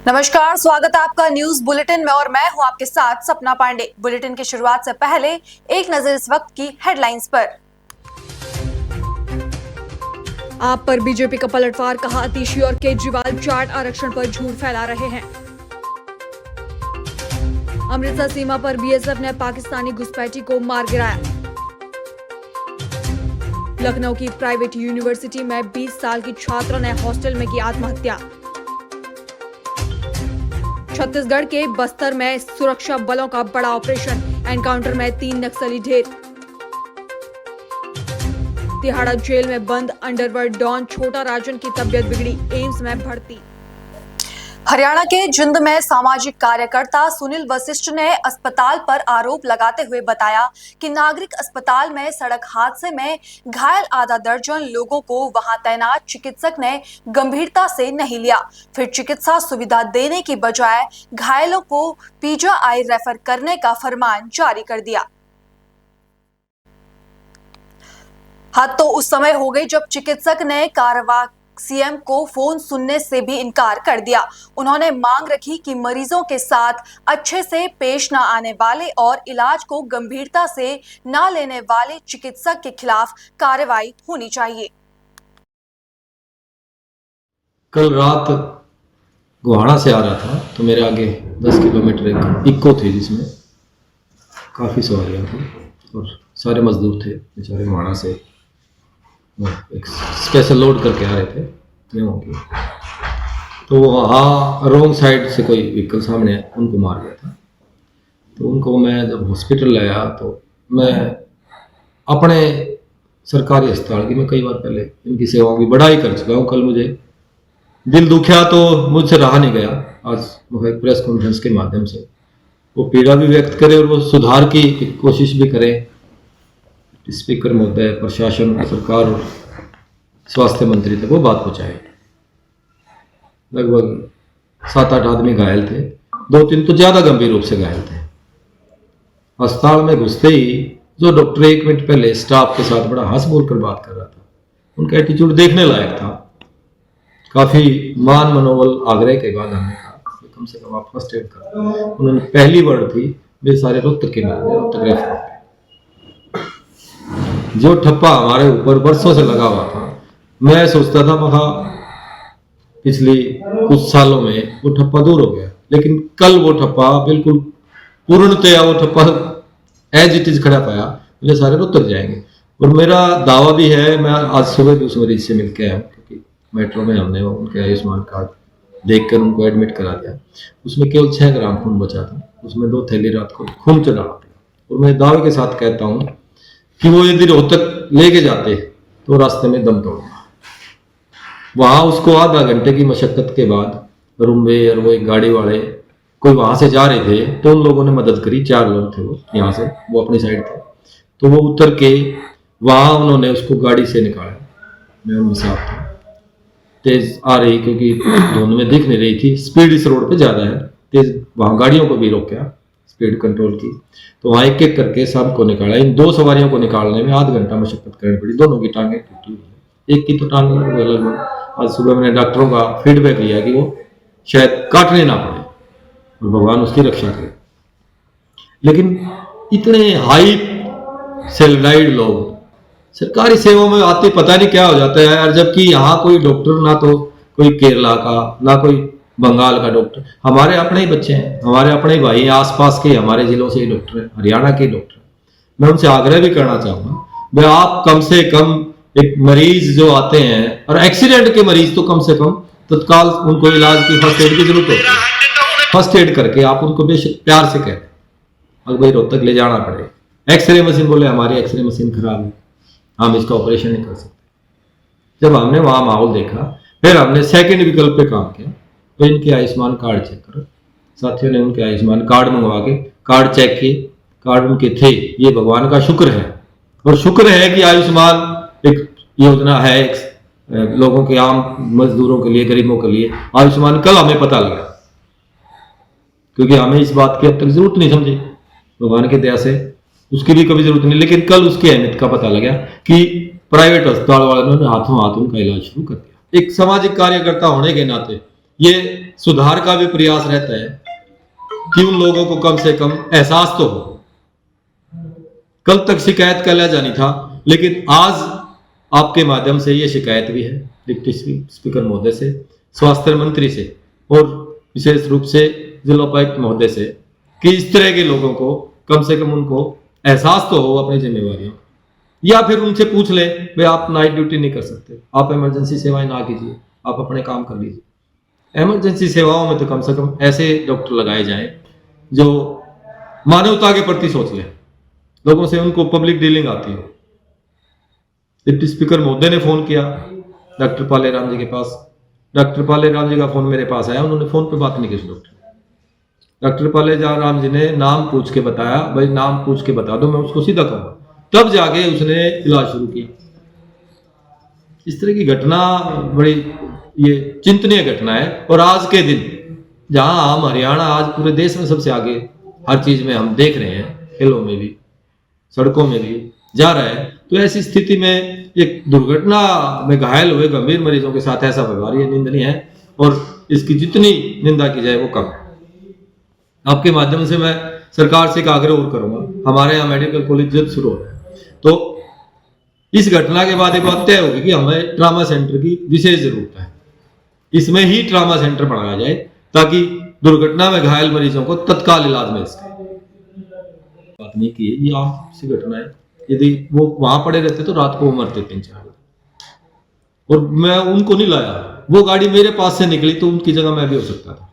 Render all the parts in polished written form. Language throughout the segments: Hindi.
नमस्कार, स्वागत है आपका न्यूज बुलेटिन में और मैं हूं आपके साथ सपना पांडे। बुलेटिन की शुरुआत से पहले एक नजर इस वक्त की हेडलाइंस पर। आप पर बीजेपी का पलटवार, कहा अतिशी और केजरीवाल जाट आरक्षण पर झूठ फैला रहे हैं। अमृतसर सीमा पर बीएसएफ ने पाकिस्तानी घुसपैठी को मार गिराया। लखनऊ की प्राइवेट यूनिवर्सिटी में 20 साल की छात्रा ने हॉस्टल में की आत्महत्या। छत्तीसगढ़ के बस्तर में सुरक्षा बलों का बड़ा ऑपरेशन, एनकाउंटर में 3 नक्सली ढेर। तिहाड़ा जेल में बंद अंडरवर्ल्ड डॉन छोटा राजन की तबीयत बिगड़ी, एम्स में भर्ती। हरियाणा के जिंद में सामाजिक कार्यकर्ता सुनील वशिष्ठ ने अस्पताल पर आरोप लगाते हुए बताया कि नागरिक अस्पताल में सड़क हादसे में घायल आधा दर्जन लोगों को वहां तैनात चिकित्सक ने गंभीरता से नहीं लिया। फिर चिकित्सा सुविधा देने की बजाय घायलों को पीजीआई रेफर करने का फरमान जारी कर दिया। हद तो उस समय हो गई जब चिकित्सक ने कार्यवाही सीएम को फोन सुनने से भी इनकार कर दिया। उन्होंने मांग रखी कि मरीजों के साथ अच्छे से पेश न आने वाले और इलाज को गंभीरता से न लेने वाले चिकित्सक के खिलाफ कार्रवाई होनी चाहिए। कल रात गोहाना से आ रहा था तो मेरे आगे 10 किलोमीटर एक इक्को थी जिसमें काफ़ी सवारियाँ थी और सारे मजदूर थे बेचारे गोहाना से एक स्पेशल लोड करके आ रहे थे गेहूँ की। तो वहाँ रोंग साइड से कोई व्हीकल सामने उनको मार गया था। तो उनको मैं जब हॉस्पिटल लाया तो मैं अपने सरकारी अस्पताल की मैं कई बार पहले इनकी सेवाओं की बड़ाई कर चुका हूँ। कल मुझे दिल दुखिया तो मुझसे रहा नहीं गया। आज वो एक प्रेस कॉन्फ्रेंस के माध्यम से वो पीड़ा भी व्यक्त करे और वो सुधार की कोशिश भी करें। स्पीकर महोदय, प्रशासन, सरकार और स्वास्थ्य मंत्री तक वो बात पहुंचाए। लगभग 7-8 आदमी घायल थे, 2-3 तो ज़्यादा गंभीर रूप से घायल थे। अस्पताल में घुसते ही जो डॉक्टर 1 मिनट पहले स्टाफ के साथ बड़ा हंस बोल कर बात कर रहा था, उनका एटीट्यूड देखने लायक था। काफ़ी मान मनोबल आग्रह के बाद हमने कहा कम से कम आप फर्स्ट एड करो। उन्होंने पहली वर्ड थी वे सारे रोहतक के में रोहतक रेफर। जो ठप्पा हमारे ऊपर बरसों से लगा हुआ था, मैं सोचता था महा पिछली कुछ सालों में वो ठप्पा दूर हो गया, लेकिन कल वो ठप्पा बिल्कुल पूर्णतया वो ठप्पा एज इट इज खड़ा पाया। मुझे सारे रोहतक जाएंगे और मेरा दावा भी है। मैं आज सुबह भी उस मरीज से मिल के आया क्योंकि मेट्रो में हमने उनके आयुष्मान कार्ड देखकर उनको एडमिट करा दिया। उसमें केवल 6 ग्राम खून बचा था, उसमें 2 थैली रात को खून चढ़ाना पड़ा। और मैं दावे के साथ कहता हूँ कि वो यदि रोहतक लेके जाते तो रास्ते में दम तोड़ना। वहां उसको आधा घंटे की मशक्कत के बाद रुम्बे और वो एक गाड़ी वाले कोई वहां से जा रहे थे तो उन लोगों ने मदद करी। 4 लोग थे वो यहाँ से, वो अपनी साइड थे। तो वो उतर के वहां उन्होंने उसको गाड़ी से निकाला। मैं उनमें साथ था। तेज आ रही क्योंकि धुंध में दिख नहीं रही थी, स्पीड इस रोड पे ज्यादा है, तेज वहां गाड़ियों को भी रोका, स्पीड कंट्रोल की। तो वहां एक एक करके सबको निकाला। इन 2 सवारियों को निकालने में आधा घंटा मशक्कत करनी पड़ी। दोनों की टांगें टूटी हुई है, एक की तो टांग लगभग। आज सुबह मैंने डॉक्टरों का फीडबैक लिया कि वो शायद काटने ना पड़े और भगवान उसकी रक्षा करे। लेकिन इतने हाई सैलरीड लोग सरकारी सेवाओं में आते पता नहीं क्या हो जाता है यार। जबकि यहाँ कोई डॉक्टर ना तो कोई केरला का ना कोई बंगाल का डॉक्टर, हमारे अपने ही बच्चे हैं, हमारे अपने ही भाई हैं, आसपास के हमारे जिलों से ही डॉक्टर हैं, हरियाणा के डॉक्टर। मैं उनसे आग्रह भी करना चाहूंगा भाई आप कम से कम एक मरीज जो आते हैं और एक्सीडेंट के मरीज तो कम से कम तत्काल उनको इलाज की फर्स्ट एड की जरूरत होती है। फर्स्ट एड करके आप उनको बेशक प्यार से कहें अगर भाई रोहतक ले जाना पड़े। एक्सरे मशीन बोले हमारी एक्सरे मशीन खराब है, हम इसका ऑपरेशन नहीं कर सकते। जब हमने वहां माहौल देखा फिर हमने सेकेंड विकल्प पे काम किया। तो इनके आयुष्मान कार्ड चेक करो। साथियों ने उनके आयुष्मान कार्ड मंगवा के कार्ड चेक किए, कार्ड उनके थे। ये भगवान का शुक्र है और शुक्र है कि आयुष्मान एक योजना है एक लोगों के, आम मजदूरों के लिए, गरीबों के लिए। आयुष्मान कल हमें पता लगा क्योंकि हमें इस बात की अब तक जरूरत नहीं समझी, भगवान की दया से उसकी भी कभी जरूरत नहीं। लेकिन कल उसकी अहमियत का पता लगा कि प्राइवेट अस्पताल वालों ने हाथों हाथ उनका इलाज शुरू कर दिया। एक सामाजिक कार्यकर्ता होने के नाते ये सुधार का भी प्रयास रहता है कि उन लोगों को कम से कम एहसास तो हो। कल तक शिकायत का लहजा नहीं था, लेकिन आज आपके माध्यम से ये शिकायत भी है डिप्टी स्पीकर महोदय से, स्वास्थ्य मंत्री से और विशेष रूप से जिला उपायुक्त महोदय से कि इस तरह के लोगों को कम से कम उनको एहसास तो हो अपनी जिम्मेवारियों, या फिर उनसे पूछ ले भाई आप नाइट ड्यूटी नहीं कर सकते, आप इमरजेंसी सेवाएं ना कीजिए, आप अपने काम कर लीजिए। इमरजेंसी सेवाओं में तो कम से कम ऐसे डॉक्टर लगाए जाएं जो मानवता के प्रति सोच लें, लोगों से उनको पब्लिक डीलिंग आती हो। डिप्टी स्पीकर महोदय ने फोन किया डॉक्टर पालेराम जी के पास, डॉक्टर पालेराम जी का फोन मेरे पास आया, उन्होंने फोन पे बात नहीं की उस डॉक्टर पालेराम जी ने नाम पूछ के बताया, भाई नाम पूछ के बता दो मैं उसको सीधा कहूंगा, तब जाके उसने इलाज शुरू किया। इस तरह की घटना बड़ी ये चिंतनीय घटना है। और आज के दिन जहां हम हरियाणा आज पूरे देश में सबसे आगे हर चीज में हम देख रहे हैं, खेलों में भी सड़कों में भी जा रहा है, तो ऐसी स्थिति में एक दुर्घटना में घायल हुए गंभीर मरीजों के साथ ऐसा व्यवहार ये निंदनीय है और इसकी जितनी निंदा की जाए वो कम। आपके माध्यम से मैं सरकार से एक आग्रह और करूंगा, हमारे यहाँ मेडिकल कॉलेज जल्द शुरू हो रहा है, तो इस घटना के बाद एक बात तय होगी कि हमें ट्रामा सेंटर की विशेष जरूरत है, इसमें ही ट्रामा सेंटर बनाया जाए ताकि दुर्घटना में घायल मरीजों को तत्काल इलाज मिल सके। बात नहीं की है, ये आम सी घटना है, यदि वो वहां पड़े रहते तो रात को वो मरते 3-4 बजे, और मैं उनको नहीं लाया, वो गाड़ी मेरे पास से निकली तो उनकी जगह मैं भी हो सकता था,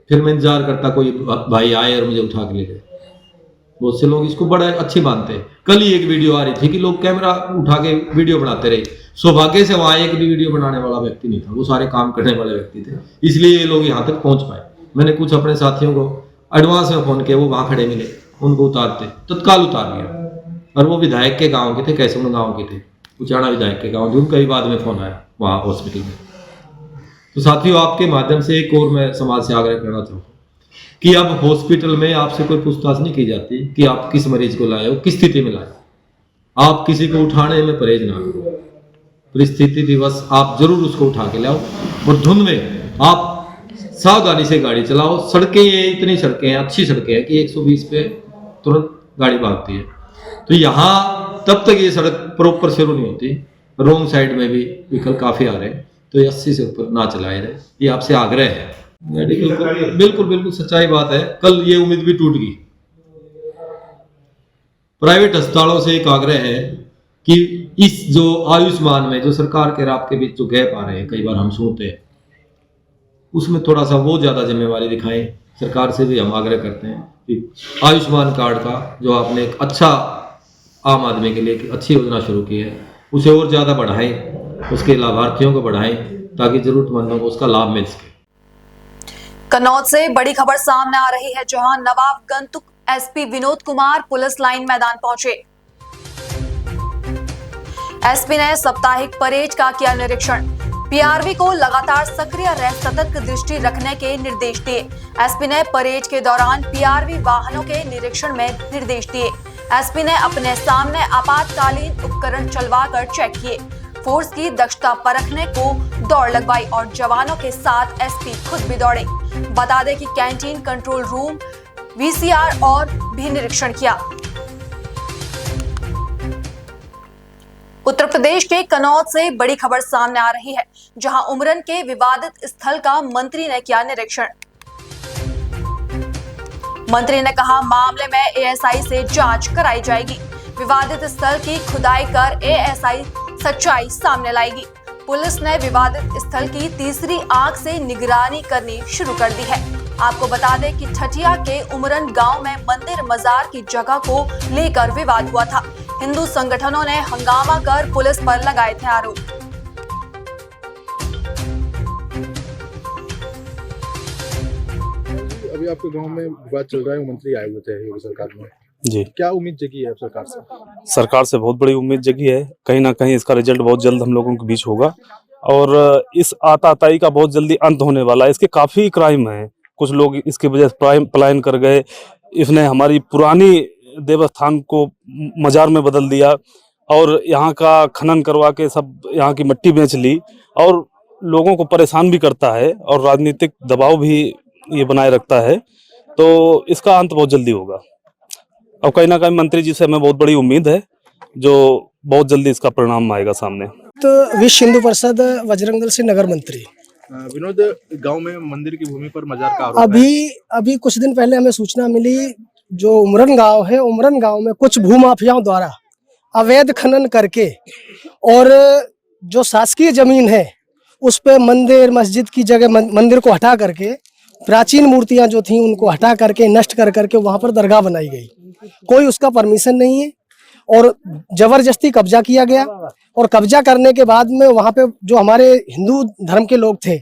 फिर मैं इंतजार करता कोई भाई आए और मुझे उठा के ले गए। बहुत से लोग इसको बड़ा अच्छी मानते हैं। कल ही एक वीडियो आ रही थी कि लोग कैमरा उठा के वीडियो बनाते रहे, सौभाग्य से वहां एक भी वीडियो बनाने वाला व्यक्ति नहीं था, वो सारे काम करने वाले व्यक्ति थे, इसलिए ये लोग यहाँ तक पहुंच पाए। मैंने कुछ अपने साथियों को एडवांस में फोन किया, वो वहां खड़े मिले, उनको उतारते तत्काल उतार लिया, और वो विधायक के गाँव के थे, कैसे गाँव के थे, उचाड़ा विधायक के गाँव, उनका ही बाद में फोन आया वहाँ हॉस्पिटल में। तो साथियों आपके माध्यम से एक और मैं समाज से आग्रह करना चाहूँगा कि अब हॉस्पिटल में आपसे कोई पूछताछ नहीं की जाती कि आप किस मरीज को लाए हो, किस स्थिति में लाए। आप किसी को उठाने में परहेज ना करो, परिस्थिति दिवस आप जरूर उसको उठा के लाओ, और धुंध में आप सावधानी से गाड़ी चलाओ। सड़कें ये इतनी सड़कें हैं, अच्छी सड़कें हैं कि 120 पे तुरंत गाड़ी भागती है, तो यहाँ तब तक ये सड़क प्रॉपर शुरू नहीं होती, रोंग साइड में भी व्हीकल काफी आ रहे हैं, तो 80 से ऊपर ना चलाए जाए, ये आपसे आग्रह है। मेडिकल को बिल्कुल बिल्कुल सच्चाई बात है, कल ये उम्मीद भी टूट गई। प्राइवेट अस्पतालों से एक आग्रह है कि इस जो आयुष्मान में जो सरकार के राब के बीच जो गैप आ रहे हैं, कई बार हम सुनते हैं, उसमें थोड़ा सा वो ज्यादा जिम्मेवारी दिखाएं। सरकार से भी हम आग्रह करते हैं कि आयुष्मान कार्ड का जो आपने एक अच्छा आम आदमी के लिए एक अच्छी योजना शुरू की है, उसे और ज्यादा बढ़ाएं, उसके लाभार्थियों को बढ़ाएं ताकि जरूरतमंदों को उसका लाभ मिल सके। कन्नौज से बड़ी खबर सामने आ रही है, जहां Nawabganj SP Vinod Kumar police line मैदान पहुंचे। एसपी ने साप्ताहिक परेड का किया निरीक्षण, पीआरवी को लगातार सक्रिय रह सतर्क दृष्टि रखने के निर्देश दिए। एसपी ने परेड के दौरान पीआरवी वाहनों के निरीक्षण में निर्देश दिए। एसपी ने अपने सामने आपातकालीन उपकरण चलवाकर चेक किए, फोर्स की दक्षता परखने को दौड़ लगवाई और जवानों के साथ एसपी खुद भी दौड़े। बता दें कि कैंटीन, कंट्रोल रूम, वीसीआर और भी निरीक्षण किया। उत्तर प्रदेश के कन्नौज से बड़ी खबर सामने आ रही है, जहां उमरन के विवादित स्थल का मंत्री ने किया निरीक्षण। मंत्री ने कहा मामले में एएसआई से जांच कराई जाएगी, विवादित स्थल की खुदाई कर एएसआई सच्चाई सामने लाएगी। पुलिस ने विवादित स्थल की तीसरी आंख से निगरानी करनी शुरू कर दी है। आपको बता दें कि ठठिया के उमरन गांव में मंदिर मजार की जगह को लेकर विवाद हुआ था। हिंदू संगठनों ने हंगामा कर पुलिस पर लगाए थे आरोप। अभी आपके गांव में विवाद चल रहा है, मंत्री आए हुए थे योगी सरकार में जी, क्या उम्मीद जगी है सरकार से? सरकार से बहुत बड़ी उम्मीद जगी है। कहीं ना कहीं इसका रिजल्ट बहुत जल्द हम लोगों के बीच होगा और इस आताताई का बहुत जल्दी अंत होने वाला है। इसके काफी क्राइम हैं, कुछ लोग इसके वजह से पलायन कर गए। इसने हमारी पुरानी देवस्थान को मजार में बदल दिया और यहाँ का खनन करवा के सब यहाँ की मिट्टी बेच ली और लोगों को परेशान भी करता है और राजनीतिक दबाव भी ये बनाए रखता है, तो इसका अंत बहुत जल्दी होगा। और कहीं ना कहीं मंत्री जी से हमें बहुत बड़ी उम्मीद है, जो बहुत जल्दी इसका परिणाम आएगा सामने। तो विश्व हिंदू परिषद बजरंग दल से नगर मंत्री। विनोद, गांव में मंदिर की भूमि पर मजार का आरोप है। अभी कुछ दिन पहले हमें सूचना मिली, जो उमरन गांव है, उमरन गांव में कुछ भूमाफियाओं द्वारा अवैध खनन करके और जो शासकीय जमीन है उस पे मंदिर मस्जिद की जगह मंदिर को हटा करके प्राचीन मूर्तियां जो थी उनको हटा करके नष्ट कर करके वहां पर दरगाह बनाई गई। कोई उसका परमिशन नहीं है और जबरदस्ती कब्जा किया गया। और कब्जा करने के बाद में वहां पे जो हमारे हिंदू धर्म के लोग थे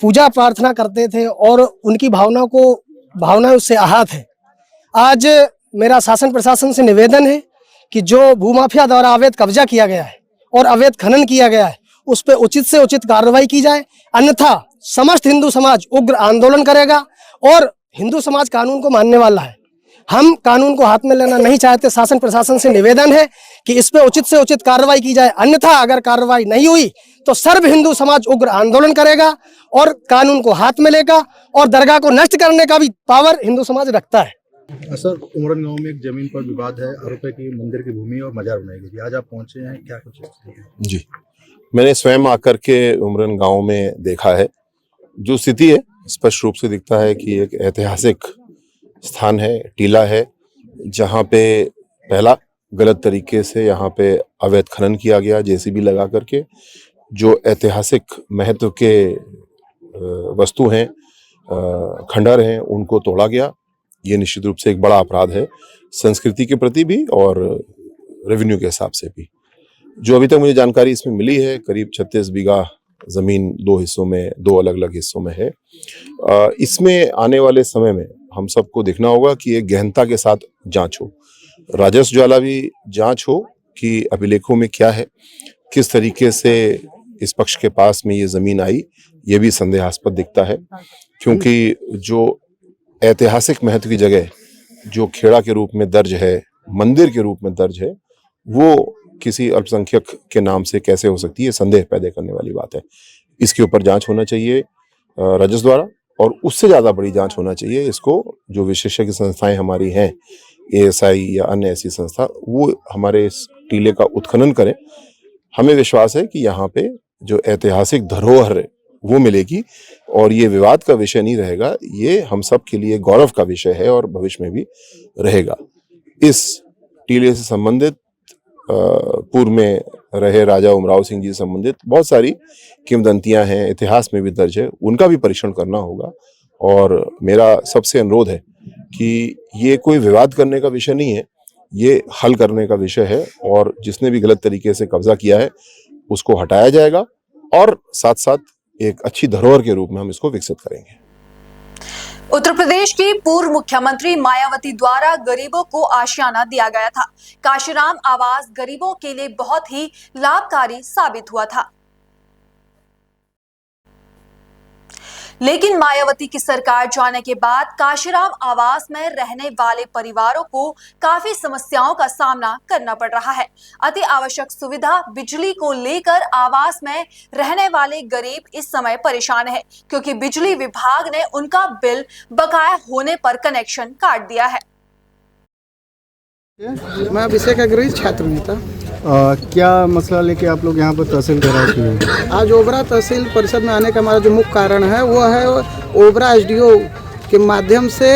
पूजा प्रार्थना करते थे और उनकी भावनाएं उससे आहत है। आज मेरा शासन प्रशासन से निवेदन है कि जो भूमाफिया द्वारा अवैध कब्जा किया गया है और अवैध खनन किया गया है उस पर उचित से उचित कार्रवाई की जाए, अन्यथा समस्त हिंदू समाज उग्र आंदोलन करेगा। और हिंदू समाज कानून को मानने वाला है, हम कानून को हाथ में लेना नहीं चाहते। शासन प्रशासन से निवेदन है कि इस पे उचित से उचित कार्रवाई की जाए, अन्यथा अगर कार्रवाई नहीं हुई तो सर्व हिंदू समाज उग्र आंदोलन करेगा और कानून को हाथ में लेगा और दरगाह को नष्ट करने का भी पावर हिंदू समाज रखता है। सर, उमरन गांव में एक जमीन पर विवाद है, आरोप है कि मंदिर की भूमि और मजार बनाई गई। आज आप पहुंचे हैं, क्या कुछ जी? मैंने स्वयं आकर के उमरन गांव में देखा है। जो स्थिति है स्पष्ट रूप से दिखता है कि एक ऐतिहासिक स्थान है, टीला है, जहां पे पहला गलत तरीके से यहाँ पे अवैध खनन किया गया जेसीबी लगा करके। जो ऐतिहासिक महत्व के वस्तु हैं, खंडहर हैं, उनको तोड़ा गया। ये निश्चित रूप से एक बड़ा अपराध है, संस्कृति के प्रति भी और रेवेन्यू के हिसाब से भी। जो अभी तक मुझे जानकारी इसमें मिली है, करीब 36 बीघा जमीन दो हिस्सों में, दो अलग अलग हिस्सों में है। इसमें आने वाले समय में हम सबको देखना होगा कि एक गहनता के साथ जांच हो, राजस्व ज्वाला भी जांच हो कि अभिलेखों में क्या है, किस तरीके से इस पक्ष के पास में ये जमीन आई, ये भी संदेहास्पद दिखता है। क्योंकि जो ऐतिहासिक महत्व की जगह जो खेड़ा के रूप में दर्ज है, मंदिर के रूप में दर्ज है, वो किसी अल्पसंख्यक के नाम से कैसे हो सकती है, संदेह पैदा करने वाली बात है। इसके ऊपर जांच होना चाहिए राजस्व द्वारा, और उससे ज़्यादा बड़ी जांच होना चाहिए इसको जो विशेषज्ञ संस्थाएं हमारी हैं, ASI या अन्य ऐसी संस्था, वो हमारे इस टीले का उत्खनन करें। हमें विश्वास है कि यहाँ पे जो ऐतिहासिक धरोहर है वो मिलेगी और ये विवाद का विषय नहीं रहेगा। ये हम सब के लिए गौरव का विषय है और भविष्य में भी रहेगा। इस टीले से संबंधित पूर्व में रहे राजा उमराव सिंह जी से संबंधित बहुत सारी किंवदंतियां हैं, इतिहास में भी दर्ज है, उनका भी परीक्षण करना होगा। और मेरा सबसे अनुरोध है कि ये कोई विवाद करने का विषय नहीं है, ये हल करने का विषय है। और जिसने भी गलत तरीके से कब्जा किया है उसको हटाया जाएगा और साथ साथ एक अच्छी धरोहर के रूप में हम इसको विकसित करेंगे। उत्तर प्रदेश की पूर्व मुख्यमंत्री मायावती द्वारा गरीबों को आशियाना दिया गया था। काशीराम आवास गरीबों के लिए बहुत ही लाभकारी साबित हुआ था, लेकिन मायावती की सरकार जाने के बाद काशीराम आवास में रहने वाले परिवारों को काफी समस्याओं का सामना करना पड़ रहा है। अति आवश्यक सुविधा बिजली को लेकर आवास में रहने वाले गरीब इस समय परेशान है, क्योंकि बिजली विभाग ने उनका बिल बकाया होने पर कनेक्शन काट दिया है। मैं अभिषेक अग्रवाल छात्र नेता। क्या मसला लेके आप लोग यहाँ पर तहसील घेराव किए? आज ओबरा तहसील परिषद में आने का हमारा जो मुख्य कारण है वो है ओबरा SDO के माध्यम से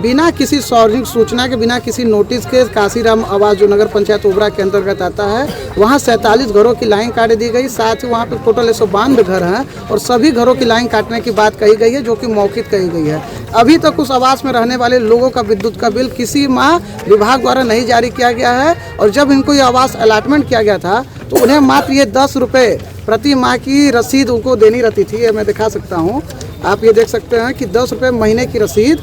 बिना किसी सार्वजनिक सूचना के, बिना किसी नोटिस के काशीराम आवास जो नगर पंचायत ओबरा के अंतर्गत आता है, वहाँ 47 घरों की लाइन काट दी गई। साथ ही वहाँ पे टोटल 192 घर हैं और सभी घरों की लाइन काटने की बात कही गई है, जो कि मौखिक कही गई है। अभी तक उस आवास में रहने वाले लोगों का विद्युत का बिल किसी माह विभाग द्वारा नहीं जारी किया गया है। और जब इनको ये आवास अलॉटमेंट किया गया था तो उन्हें मात्र ये 10 रुपये प्रति माह की रसीद उनको देनी रहती थी। ये मैं दिखा सकता हूँ, आप ये देख सकते हैं कि 10 रुपये महीने की रसीद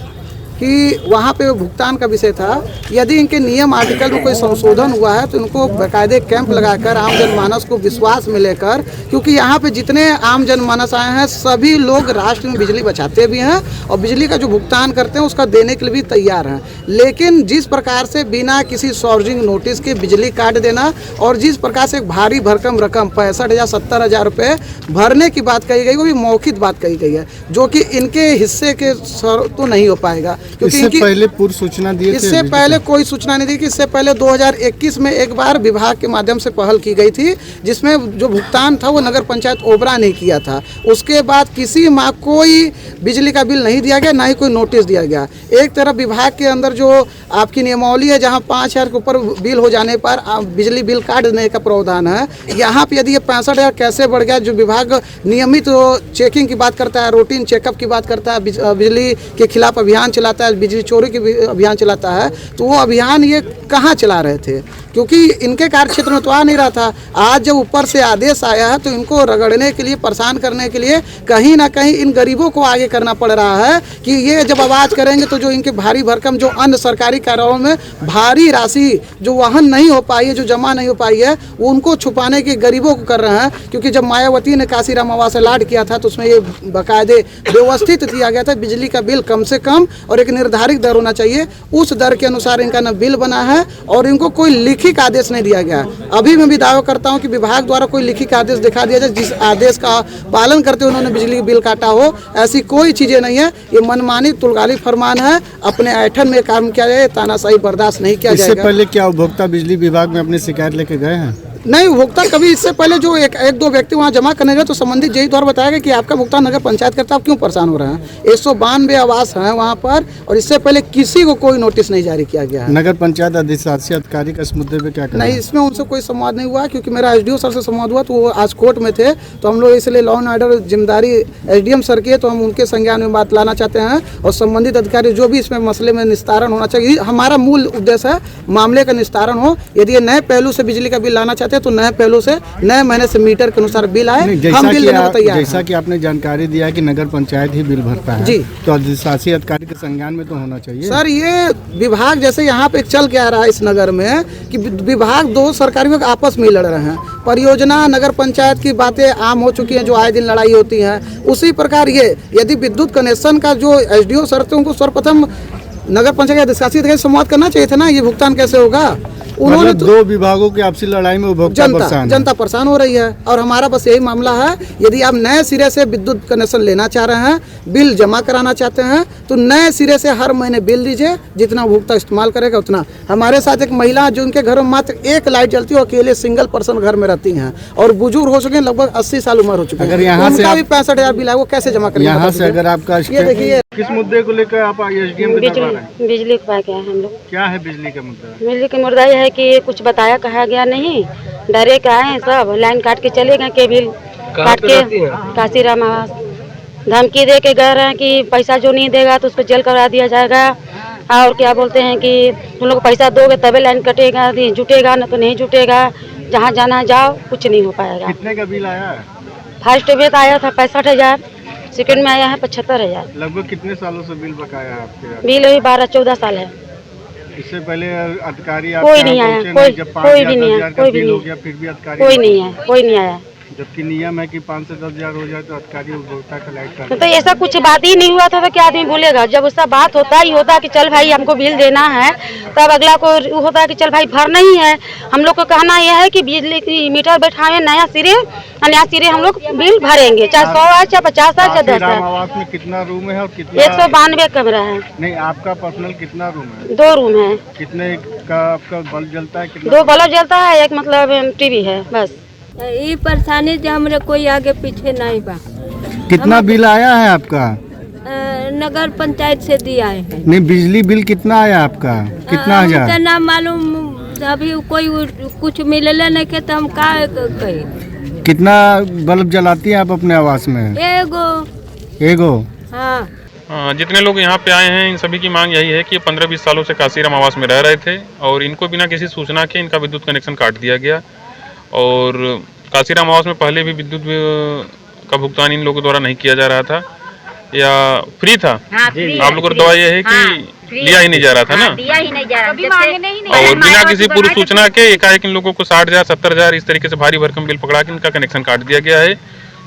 कि वहाँ पे भुगतान का विषय था। यदि इनके नियम आर्टिकल में कोई संशोधन हुआ है तो इनको बाकायदे कैंप लगाकर आम जनमानस को विश्वास में लेकर, क्योंकि यहाँ पे जितने आम जनमानस आए हैं सभी लोग राष्ट्र में बिजली बचाते भी हैं और बिजली का जो भुगतान करते हैं उसका देने के लिए भी तैयार हैं। लेकिन जिस प्रकार से बिना किसी सॉर्जिंग नोटिस के बिजली काट देना और जिस प्रकार से एक भारी भरकम रकम 65,000 70,000 रुपये भरने की बात कही गई, वो भी मौखिक बात कही गई है, जो कि इनके हिस्से के तो नहीं हो पाएगा। क्योंकि इससे पहले पूर्व सूचना दिए थे? इससे पहले कोई सूचना नहीं दी कि इससे पहले 2021 में एक बार विभाग के माध्यम से पहल की गई थी, जिसमें जो भुगतान था वो नगर पंचायत ओबरा ने किया था। उसके बाद किसी माह कोई बिजली का बिल नहीं दिया गया, ना ही कोई नोटिस दिया गया। एक तरफ विभाग के अंदर जो आपकी नियमावली है, जहां 5,000 के ऊपर बिल हो जाने पर बिजली बिल काट देने का प्रावधान है, यहाँ पे यदि ये 65,000 कैसे बढ़ गया? जो विभाग नियमित चेकिंग की बात करता है, रूटीन चेकअप की बात करता है, बिजली के खिलाफ अभियान चलाता है, बिजली चोरी के अभियान चलाता है, तो वो अभियान ये कहाँ चला रहे थे? क्योंकि इनके कार्य क्षेत्र में तो आ नहीं रहा था। आज जब ऊपर से आदेश आया है तो इनको रगड़ने के लिए, परेशान करने के लिए कहीं ना कहीं इन गरीबों को आगे करना पड़ रहा है कि ये जब आवाज़ करेंगे तो जो इनके भारी भरकम जो अन्य सरकारी कार्यालयों में भारी राशि जो वहन नहीं हो पाई है, जो जमा नहीं हो पाई है, वो उनको छुपाने के गरीबों को कर रहे हैं। क्योंकि जब मायावती ने काशीराम आवास अलाट किया था तो उसमें ये बाकायदे व्यवस्थित दिया गया था, बिजली का बिल कम से कम और एक निर्धारित दर होना चाहिए, उस दर के अनुसार इनका न बिल बना है और इनको कोई लिखित आदेश नहीं दिया गया। अभी मैं भी दावा करता हूं कि विभाग द्वारा कोई लिखित आदेश दिखा दिया जाए जिस आदेश का पालन करते हुए उन्होंने बिजली बिल काटा हो। ऐसी कोई चीजें नहीं है, ये मनमानी तुलगाली फरमान है। अपने ऐठन में काम किया जाए, तानाशाही बर्दाश्त नहीं किया जाएगा। इससे पहले क्या उपभोक्ता बिजली विभाग में अपनी शिकायत लेके गए हैं? नहीं, भुगता कभी इससे पहले जो एक दो व्यक्ति वहाँ जमा करने गए तो संबंधित जेई द्वारा बताया गया कि आपका भुगतान नगर पंचायत करता है, आप क्यों परेशान हो रहे हैं? 192 आवास हैं वहाँ पर और इससे पहले किसी को कोई नोटिस नहीं जारी किया गया है। नगर पंचायत अधिशासी अधिकारी का इस मुद्दे पे क्या कहना है? नहीं, इसमें उनसे कोई संवाद नहीं हुआ, क्योंकि मेरा एसडीओ सर से संवाद हुआ तो वो आज कोर्ट में थे, तो हम लोग इसलिए लॉ एंड ऑर्डर जिम्मेदारी एसडीएम सर की है, तो हम उनके संज्ञान में बात लाना चाहते हैं और संबंधित अधिकारी जो भी इसमें मसले में निस्तारण होना चाहिए, हमारा मूल उद्देश्य है मामले का निस्तारण हो। यदि ये नए पहलू से बिजली का बिल लाना चाहते हैं तो नए पहलू से नए महीने से मीटर के अनुसार बिल आए, हम बिल देने को तैयार हैं। जैसा कि आपने जानकारी दिया कि नगर पंचायत ही बिल भरता है जी, तो अधिशासी अधिकारी के संज्ञान में तो होना चाहिए। सर ये विभाग जैसे यहाँ पे चल के आ रहा है इस नगर में कि विभाग दो सरकारी विभाग आपस में लड़ रहे हैं। परियोजना नगर पंचायत की बातें आम हो चुकी हैं, जो आए दिन लड़ाई होती हैं। उसी प्रकार ये यदि विद्युत कनेक्शन का जो एसडीओ सर थे उनको सर्वप्रथम नगर पंचायत अधिशासी अधिकारी संवाद करना चाहिए था ना, ये भुगतान कैसे होगा? उन्होंने मतलब दो विभागों की आपसी लड़ाई में उपभोक्ता जनता परेशान हो रही है। और हमारा बस यही मामला है, यदि आप नए सिरे से विद्युत कनेक्शन लेना चाह रहे हैं, बिल जमा कराना चाहते हैं, तो नए सिरे से हर महीने बिल दीजिए, जितना उपभोक्ता इस्तेमाल करेगा उतना। हमारे साथ एक महिला जो उनके घर में मात्र एक लाइट जलती है, अकेले सिंगल पर्सन घर में रहती हैं और बुजुर्ग हो चुके हैं, लगभग 80 साल उम्र हो चुकी है। अगर यहाँ से भी 65,000 बिल है, वो कैसे जमा करेंगे? यहाँ से अगर आपका ये देखिए, किस मुद्दे को लेकर आप एसडीएम के दरबार आए? बिजली का क्या है हम लोग? क्या है बिजली का मुद्दा? बिजली का मुद्दा यह है कि कुछ बताया कहा गया नहीं, डरे के आए सब, लाइन काट के चले गए के बिल काट के। काशीराम आवास धमकी दे के गए रहे हैं कि पैसा जो नहीं देगा तो उसको जेल करा दिया जाएगा, और क्या बोलते हैं कि तुम लोग पैसा दोगे तभी लाइन कटेगा, जुटेगा ना तो नहीं जुटेगा, जहाँ जाना जाओ, कुछ नहीं हो पाएगा। कितने का बिल आया है? फर्स्ट में आया था 65,000, सेकंड में आया है 75,000। लगभग कितने सालों से बिल बकाया है आपके? बिल अभी 12-14 साल है। इससे पहले अधिकारी कोई नहीं आया, कोई भी नहीं आया, कोई भी नहीं, फिर भी अधिकारी कोई नहीं है, कोई नहीं आया। जबकि नियम है कि 5 से 10,000 हो जाए तो अधिकारी उपभोक्ता का लाइट कर। तो ऐसा कुछ बात ही नहीं हुआ था तो क्या आदमी बोलेगा? जब उसका बात होता ही होता कि चल भाई हमको बिल देना है, तब अगला को होता है कि चल भाई भरना ही है। हम लोग को कहना यह है कि बिजली की मीटर बैठाएं नया सिरे हम लोग बिल भरेंगे, चाहे 100 है, चाहे 50 है, चाहे 10 है। आवास में कितना रूम है और कितना? 192 कमरा है। नहीं, आपका पर्सनल कितना रूम है? 2 रूम है। कितने का आपका बल्ब जलता है? 2 बल्ब जलता है, एक मतलब टीवी है, बस। ये परेशानी जो हमारे कोई आगे पीछे नहीं बा। कितना बिल आया है आपका? नगर पंचायत से दिया है। नहीं, बिजली बिल कितना आया आपका? कितना हजार? ना मालूम, अभी कोई कुछ मिलले नहीं के तो हम का कही। कितना बल्ब जलाती हैं आप अपने आवास में? एगो। हाँ। जितने लोग यहाँ पे आए हैं इन सभी की मांग यही है कि 15-20 सालों से काशीराम आवास में रह रहे थे और इनको बिना किसी सूचना के इनका विद्युत कनेक्शन काट दिया गया। और काशीराम आवास में पहले भी विद्युत का भुगतान इन लोगों द्वारा नहीं किया जा रहा था। या फ्री था? आप लोगों को दवा ये है कि लिया ही नहीं जा रहा था ना, दिया ही नहीं जा रहा, और बिना किसी पूर्व सूचना के एकाएक इन लोगों को 60,000 70,000 इस तरीके से भारी भरकम बिल पकड़ा के इनका कनेक्शन काट दिया गया है।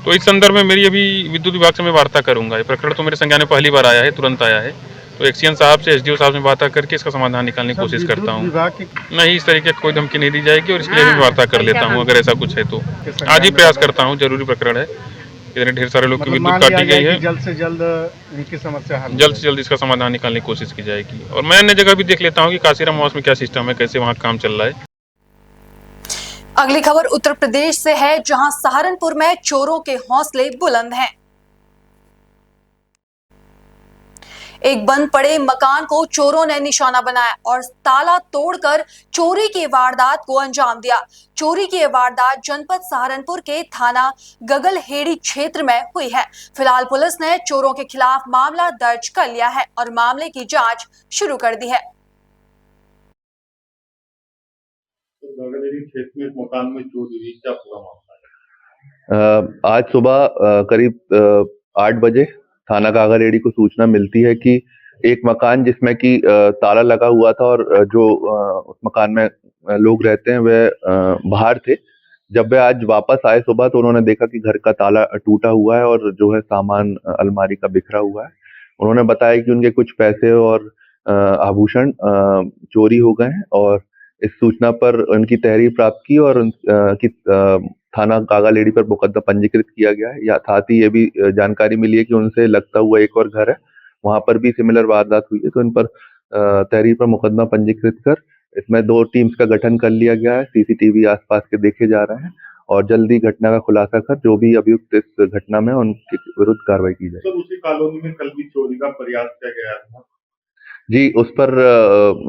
तो इस संदर्भ में मेरी अभी विद्युत विभाग से मैं वार्ता करूंगा। ये प्रकरण तो मेरे संज्ञान में पहली बार आया है, तुरंत आया है, तो एक्सीएन साहब से एसडीओ साहब से वार्ता करके इसका समाधान निकालने की कोशिश करता हूँ। नहीं, इस तरीके की कोई धमकी नहीं दी जाएगी और इसके लिए भी वार्ता कर लेता हूँ। अगर ऐसा कुछ है तो आज ही प्रयास करता हूँ, जरूरी प्रकरण है, इतने ढेर सारे लोग की विद्युत काटी गई है। जल्द से जल्द इनकी समस्या हल जल्द से जल्द इसका समाधान निकालने की कोशिश की जाएगी। और मैं अन्य जगह भी देख लेता हूँ कि काशीराम आवास में क्या सिस्टम है, कैसे वहाँ काम चल रहा है। अगली खबर उत्तर प्रदेश से है, जहां सहारनपुर में चोरों के हौसले बुलंद हैं। एक बंद पड़े मकान को चोरों ने निशाना बनाया और ताला तोड़कर चोरी की वारदात को अंजाम दिया। चोरी की वारदात जनपद सहारनपुर के थाना गगलहेड़ी क्षेत्र में हुई है। फिलहाल पुलिस ने चोरों के खिलाफ मामला दर्ज कर लिया है और मामले की जांच शुरू कर दी है। गगलहेड़ी क्षेत्र में मकान में चोरी हुई, क्या पूरा मामला है? आज सुबह करीब 8 बजे थाना गगलहेड़ी को सूचना मिलती है कि एक मकान जिसमें कि ताला लगा हुआ था और जो उस मकान में लोग रहते हैं वह बाहर थे। जब वे आज वापस आए सुबह तो उन्होंने देखा कि घर का ताला टूटा हुआ है और जो है सामान अलमारी का बिखरा हुआ है। उन्होंने बताया कि उनके कुछ पैसे और आभूषण चोरी हो गए हैं और इस सूचना पर उनकी तहरीर प्राप्त की और उनकी थाना गगलहेड़ी पर मुकदमा पंजीकृत किया गया है। या साथ ही ये भी जानकारी मिली है कि उनसे लगता हुआ एक और घर है, वहां पर भी सिमिलर वारदात हुई है, तो इन पर तहरीर पर मुकदमा पंजीकृत कर इसमें 2 टीम्स का गठन कर लिया गया है। सीसीटीवी आसपास के देखे जा रहे हैं और जल्दी घटना का खुलासा कर जो भी अभियुक्त इस घटना में उनके विरुद्ध कार्रवाई की जाए। उसी कॉलोनी में कल भी चोरी का प्रयास किया गया था जी, उस पर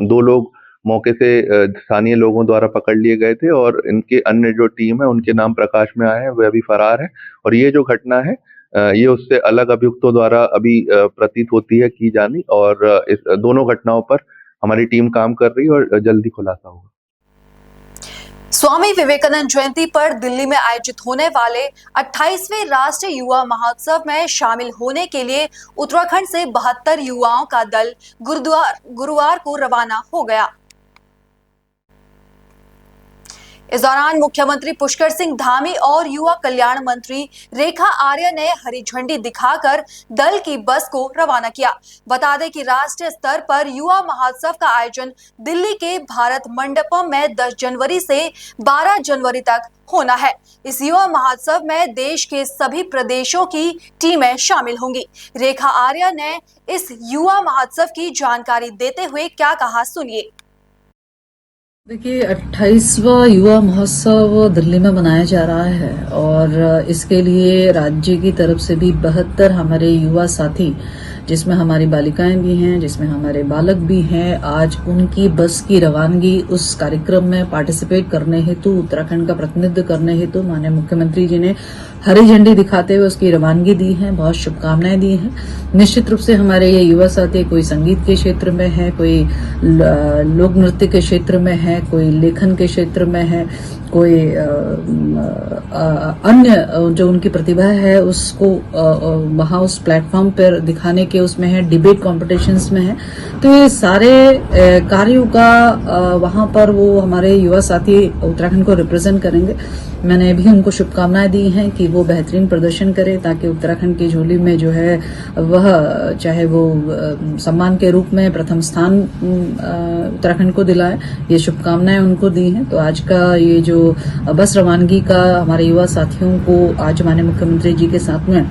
2 लोग मौके से स्थानीय लोगों द्वारा पकड़ लिए गए थे और इनके अन्य जो टीम है उनके नाम प्रकाश में आए हैं, वे अभी फरार है। और ये जो घटना है ये उससे अलग अभियुक्तों द्वारा अभी प्रतीत होती है की जानी, और इस दोनों घटनाओं पर हमारी टीम काम कर रही है और जल्दी खुलासा होगा। स्वामी विवेकानंद जयंती पर दिल्ली में आयोजित होने वाले 28वें राष्ट्रीय युवा महोत्सव में शामिल होने के लिए उत्तराखंड से 72 युवाओं का दल गुरुवार को रवाना हो गया। इस दौरान मुख्यमंत्री पुष्कर सिंह धामी और युवा कल्याण मंत्री रेखा आर्य ने हरी झंडी दिखाकर दल की बस को रवाना किया। बता दें कि राष्ट्रीय स्तर पर युवा महोत्सव का आयोजन दिल्ली के भारत मंडपम में 10 जनवरी से 12 जनवरी तक होना है। इस युवा महोत्सव में देश के सभी प्रदेशों की टीमें शामिल होंगी। रेखा आर्य ने इस युवा महोत्सव की जानकारी देते हुए क्या कहा, सुनिए। देखिए, 28वां युवा महोत्सव दिल्ली में मनाया जा रहा है और इसके लिए राज्य की तरफ से भी 72 हमारे युवा साथी, जिसमें हमारी बालिकाएं भी हैं, जिसमें हमारे बालक भी हैं, आज उनकी बस की रवानगी उस कार्यक्रम में पार्टिसिपेट करने हेतु, उत्तराखंड का प्रतिनिधित्व करने हेतु माननीय मुख्यमंत्री जी ने हरी झंडी दिखाते हुए उसकी रवानगी दी है। बहुत शुभकामनाएं दी हैं। निश्चित रूप से हमारे ये युवा साथी कोई संगीत के क्षेत्र में है, कोई लोक नृत्य के क्षेत्र में है, कोई लेखन के क्षेत्र में है, कोई अन्य जो उनकी प्रतिभा है उसको वहां उस प्लेटफॉर्म पर दिखाने के उसमें है, डिबेट कॉम्पिटिशन्स में है। तो ये सारे कार्यों का वहां पर वो हमारे युवा साथी उत्तराखंड को रिप्रेजेंट करेंगे। मैंने भी उनको शुभकामनाएं दी हैं कि वो बेहतरीन प्रदर्शन करें ताकि उत्तराखंड की झोली में जो है वह चाहे वो सम्मान के रूप में प्रथम स्थान उत्तराखंड को दिलाए। ये शुभकामनाएं उनको दी हैं। तो आज का ये जो बस रवानगी का हमारे युवा साथियों को आज माननीय मुख्यमंत्री जी के साथ में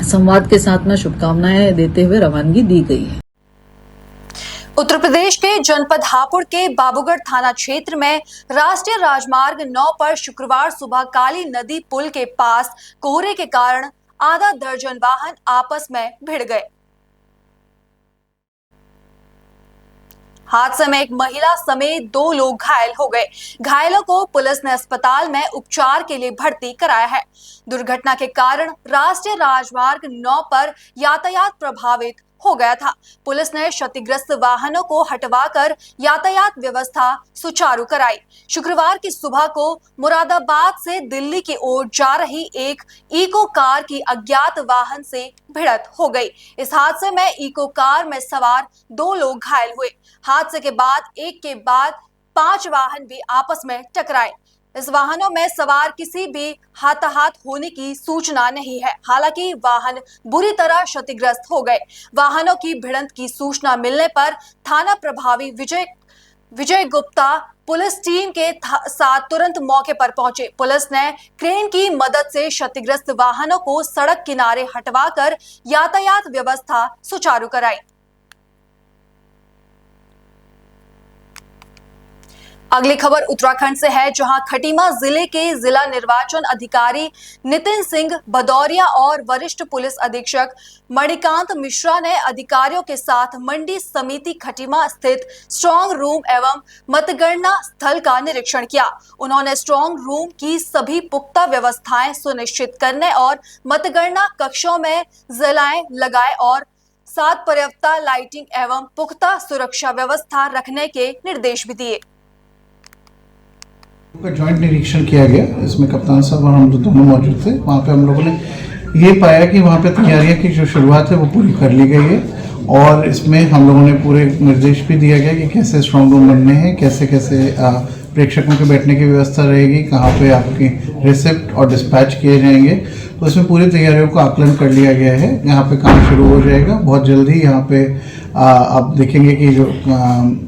संवाद के साथ में शुभकामनाएं देते हुए रवानगी दी गई है। उत्तर प्रदेश के जनपद हापुड़ के बाबूगढ़ थाना क्षेत्र में राष्ट्रीय राजमार्ग 9 पर शुक्रवार सुबह काली नदी पुल के पास कोहरे के कारण आधा दर्जन वाहन आपस में भिड़ गए। हादसे में एक महिला समेत 2 लोग घायल हो गए। घायलों को पुलिस ने अस्पताल में उपचार के लिए भर्ती कराया है। दुर्घटना के कारण राष्ट्रीय राजमार्ग 9 पर यातायात प्रभावित हो गया था। पुलिस ने क्षतिग्रस्त वाहनों को हटवाकर यातायात व्यवस्था सुचारू कराई। शुक्रवार की सुबह को मुरादाबाद से दिल्ली की ओर जा रही एक इको कार की अज्ञात वाहन से भिड़ंत हो गई। इस हादसे में इको कार में सवार 2 लोग घायल हुए। हादसे के बाद एक के बाद 5 वाहन भी आपस में टकराए। इस वाहनों में सवार किसी भी हाथाहाथ होने की सूचना नहीं है। हालांकि वाहन बुरी तरह क्षतिग्रस्त हो गए। वाहनों की भिड़ंत की सूचना मिलने पर थाना प्रभारी विजय गुप्ता पुलिस टीम के साथ तुरंत मौके पर पहुंचे। पुलिस ने क्रेन की मदद से क्षतिग्रस्त वाहनों को सड़क किनारे हटवाकर यातायात व्यवस्था सुचारू कराई। अगली खबर उत्तराखंड से है, जहां खटीमा जिले के जिला निर्वाचन अधिकारी नितिन सिंह भदौरिया और वरिष्ठ पुलिस अधीक्षक मणिकांत मिश्रा ने अधिकारियों के साथ मंडी समिति खटीमा स्थित स्ट्रांग रूम एवं मतगणना स्थल का निरीक्षण किया। उन्होंने स्ट्रांग रूम की सभी पुख्ता व्यवस्थाएं सुनिश्चित करने और मतगणना कक्षों में जलाएं लगाए और साथ पर्याप्त लाइटिंग एवं पुख्ता सुरक्षा व्यवस्था रखने के निर्देश भी दिए। का जॉइंट निरीक्षण किया गया, इसमें कप्तान साहब और हम दोनों मौजूद थे। वहाँ पे हम लोगों ने ये पाया कि वहाँ पे तैयारियां की जो शुरुआत है वो पूरी कर ली गई है और इसमें हम लोगों ने पूरे निर्देश भी दिया गया कि कैसे स्ट्रांग रूम बनने हैं, कैसे प्रेक्षकों के बैठने की व्यवस्था रहेगी, कहाँ पे आपकी रिसिप्ट और डिस्पैच किए जाएंगे। तो इसमें पूरी तैयारियों का आकलन कर लिया गया है। यहाँ पे काम शुरू हो जाएगा बहुत जल्दी। यहाँ पे आप देखेंगे कि जो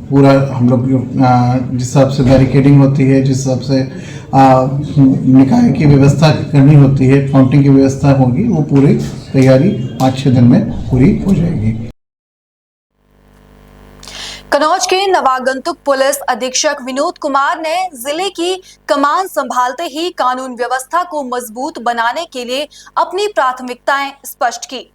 पूरा हम लोग जिस हिसाब से बैरिकेडिंग होती है, जिस हिसाब से निकाय की व्यवस्था करनी होती है, काउंटिंग की व्यवस्था होगी, वो पूरी तैयारी 5-6 दिन में पूरी हो जाएगी। कन्नौज के नवागंतुक पुलिस अधीक्षक विनोद कुमार ने जिले की कमान संभालते ही कानून व्यवस्था को मजबूत बनाने के लिए अपनी प्राथमिकताएं स्पष्ट की।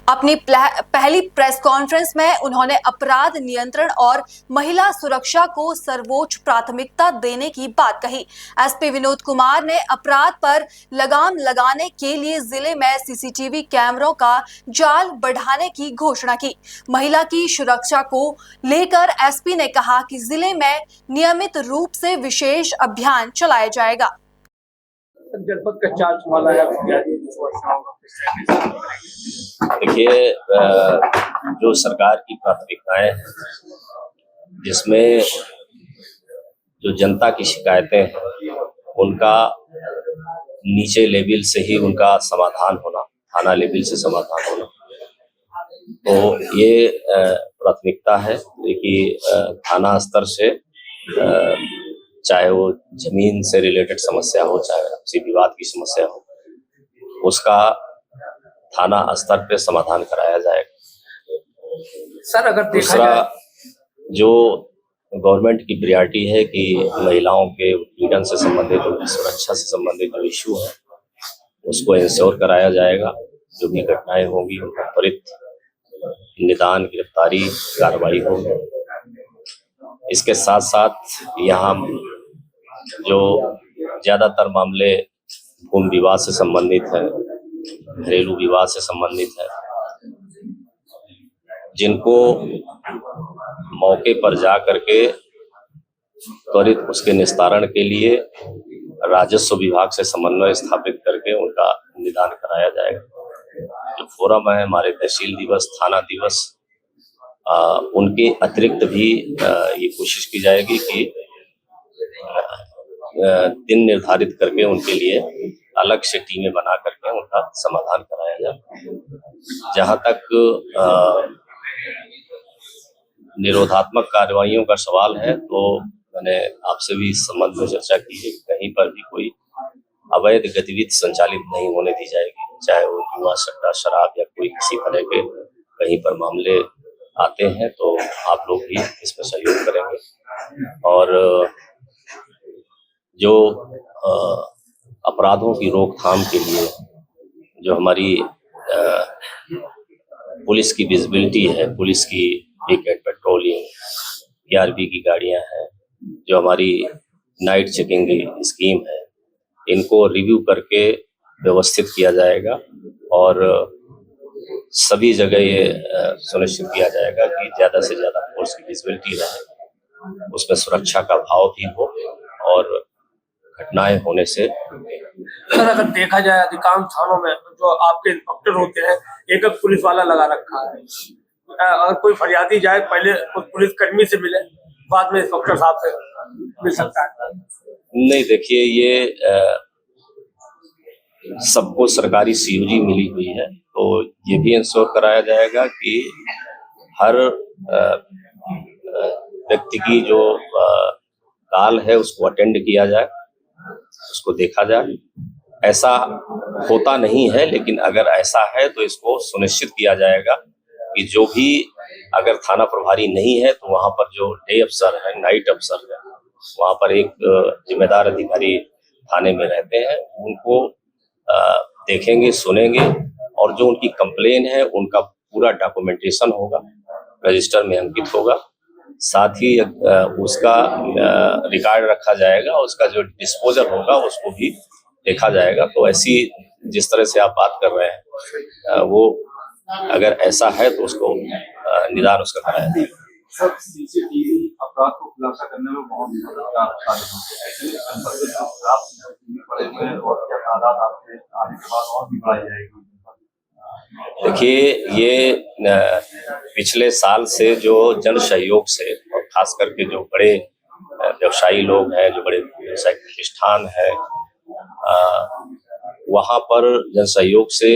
अपनी पहली प्रेस कॉन्फ्रेंस में उन्होंने अपराध नियंत्रण और महिला सुरक्षा को सर्वोच्च प्राथमिकता देने की बात कही। एसपी विनोद कुमार ने अपराध पर लगाम लगाने के लिए जिले में सीसीटीवी कैमरों का जाल बढ़ाने की घोषणा की। महिला की सुरक्षा को लेकर एसपी ने कहा कि जिले में नियमित रूप से विशेष अभियान चलाया जाएगा। जनपद का चार्ज वाला है। देखिए, जो सरकार की प्राथमिकताएं हैं, जिसमें जो जनता की शिकायतें हैं उनका नीचे लेवल से ही उनका समाधान होना, थाना लेवल से समाधान होना, तो ये प्राथमिकता है कि थाना स्तर से चाहे वो जमीन से रिलेटेड समस्या हो, चाहे आपसी विवाद की समस्या हो, उसका थाना स्तर पे समाधान कराया जाएगा। सर, अगर दूसरा जो गवर्नमेंट की प्रायोरिटी है कि महिलाओं के पीड़न से संबंधित, उनकी सुरक्षा से संबंधित जो इश्यू है उसको इंश्योर कराया जाएगा। जो भी घटनाएं होंगी उनका त्वरित निदान, गिरफ्तारी, कार्रवाई होगी। इसके साथ साथ यहाँ जो ज्यादातर मामले भूमि विवाद से संबंधित है, घरेलू विवाद से संबंधित है, जिनको मौके पर जा करके त्वरित उसके निस्तारण के लिए राजस्व विभाग से समन्वय स्थापित करके उनका निदान कराया जाएगा। जो फोरम है हमारे तहसील दिवस, थाना दिवस, उनके अतिरिक्त भी ये कोशिश की जाएगी कि दिन निर्धारित करके उनके लिए अलग से टीमें बना करके उनका समाधान कराया जाए। जहां तक निरोधात्मक कार्रवाइयों का सवाल है, तो मैंने आपसे भी इस संबंध में चर्चा की है कि कहीं पर भी कोई अवैध गतिविधि संचालित नहीं होने दी जाएगी। चाहे वो जुआ, सट्टा, शराब या कोई किसी तरह के कहीं पर मामले आते हैं तो आप लोग भी इसमें सहयोग करेंगे। और जो अपराधों की रोकथाम के लिए जो हमारी पुलिस की विजिबिलिटी है, पुलिस की वीकेंड पेट्रोलिंग, PRP की गाड़ियां हैं, जो हमारी नाइट चेकिंग की स्कीम है, इनको रिव्यू करके व्यवस्थित किया जाएगा और सभी जगह ये सुनिश्चित किया जाएगा कि ज्यादा से ज्यादा फोर्स की विजिबिलिटी रहे, उसमें सुरक्षा का भाव भी हो और घटनाएं होने से। सर अगर देखा जाए अधिकांश थानों में जो आपके इंस्पेक्टर होते हैं एक एक पुलिस वाला लगा रखा है, अगर कोई फरियादी जाए पहले उस पुलिस कर्मी से मिले, बाद में इंस्पेक्टर साहब से मिल सकता है। नहीं, देखिए ये सबको सरकारी सीयूजी मिली हुई है, तो ये भी इंश्योर कराया जाएगा कि हर व्यक्ति की जो कॉल है उसको अटेंड किया जाए, उसको देखा जाए। ऐसा होता नहीं है, लेकिन अगर ऐसा है तो इसको सुनिश्चित किया जाएगा कि जो भी अगर थाना प्रभारी नहीं है तो वहां पर जो डे अफसर है, नाइट अफसर है, वहां पर एक जिम्मेदार अधिकारी थाने में रहते हैं, उनको देखेंगे, सुनेंगे और जो उनकी कंप्लेन है उनका पूरा डॉक्यूमेंटेशन होगा, रजिस्टर में अंकित होगा, साथ ही उसका रिकॉर्ड रखा जाएगा, उसका जो डिस्पोजल होगा उसको भी देखा जाएगा। तो ऐसी जिस तरह से आप बात कर रहे हैं वो अगर ऐसा है तो उसको निदान उसका कराया जाएगा। सब सीसीटीवी अपराध को खुलासा करने में बहुत मददगार साबित होते हैं और क्या तादाद आपके आने के बाद और भी बढ़ाई जाएगी? देखिए ये पिछले साल से जो जन सहयोग से और खास करके जो बड़े व्यवसायी लोग हैं, जो बड़े व्यवसायिक प्रतिष्ठान है, वहां पर जन सहयोग से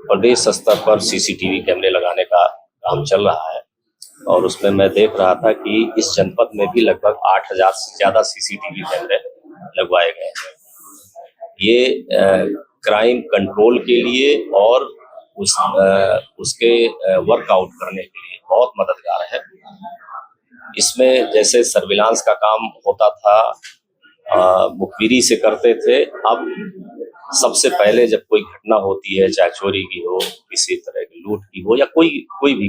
प्रदेश स्तर पर सीसीटीवी कैमरे लगाने का काम चल रहा है और उसमें मैं देख रहा था कि इस जनपद में भी लगभग 8000 से ज्यादा सीसीटीवी कैमरे लगवाए गए हैं। ये क्राइम कंट्रोल के लिए और उसके वर्कआउट करने के लिए बहुत मददगार है। इसमें जैसे सर्विलांस का काम होता था, मुखबिरी से करते थे, अब सबसे पहले जब कोई घटना होती है, चाहे चोरी की हो, किसी तरह की लूट की हो या कोई भी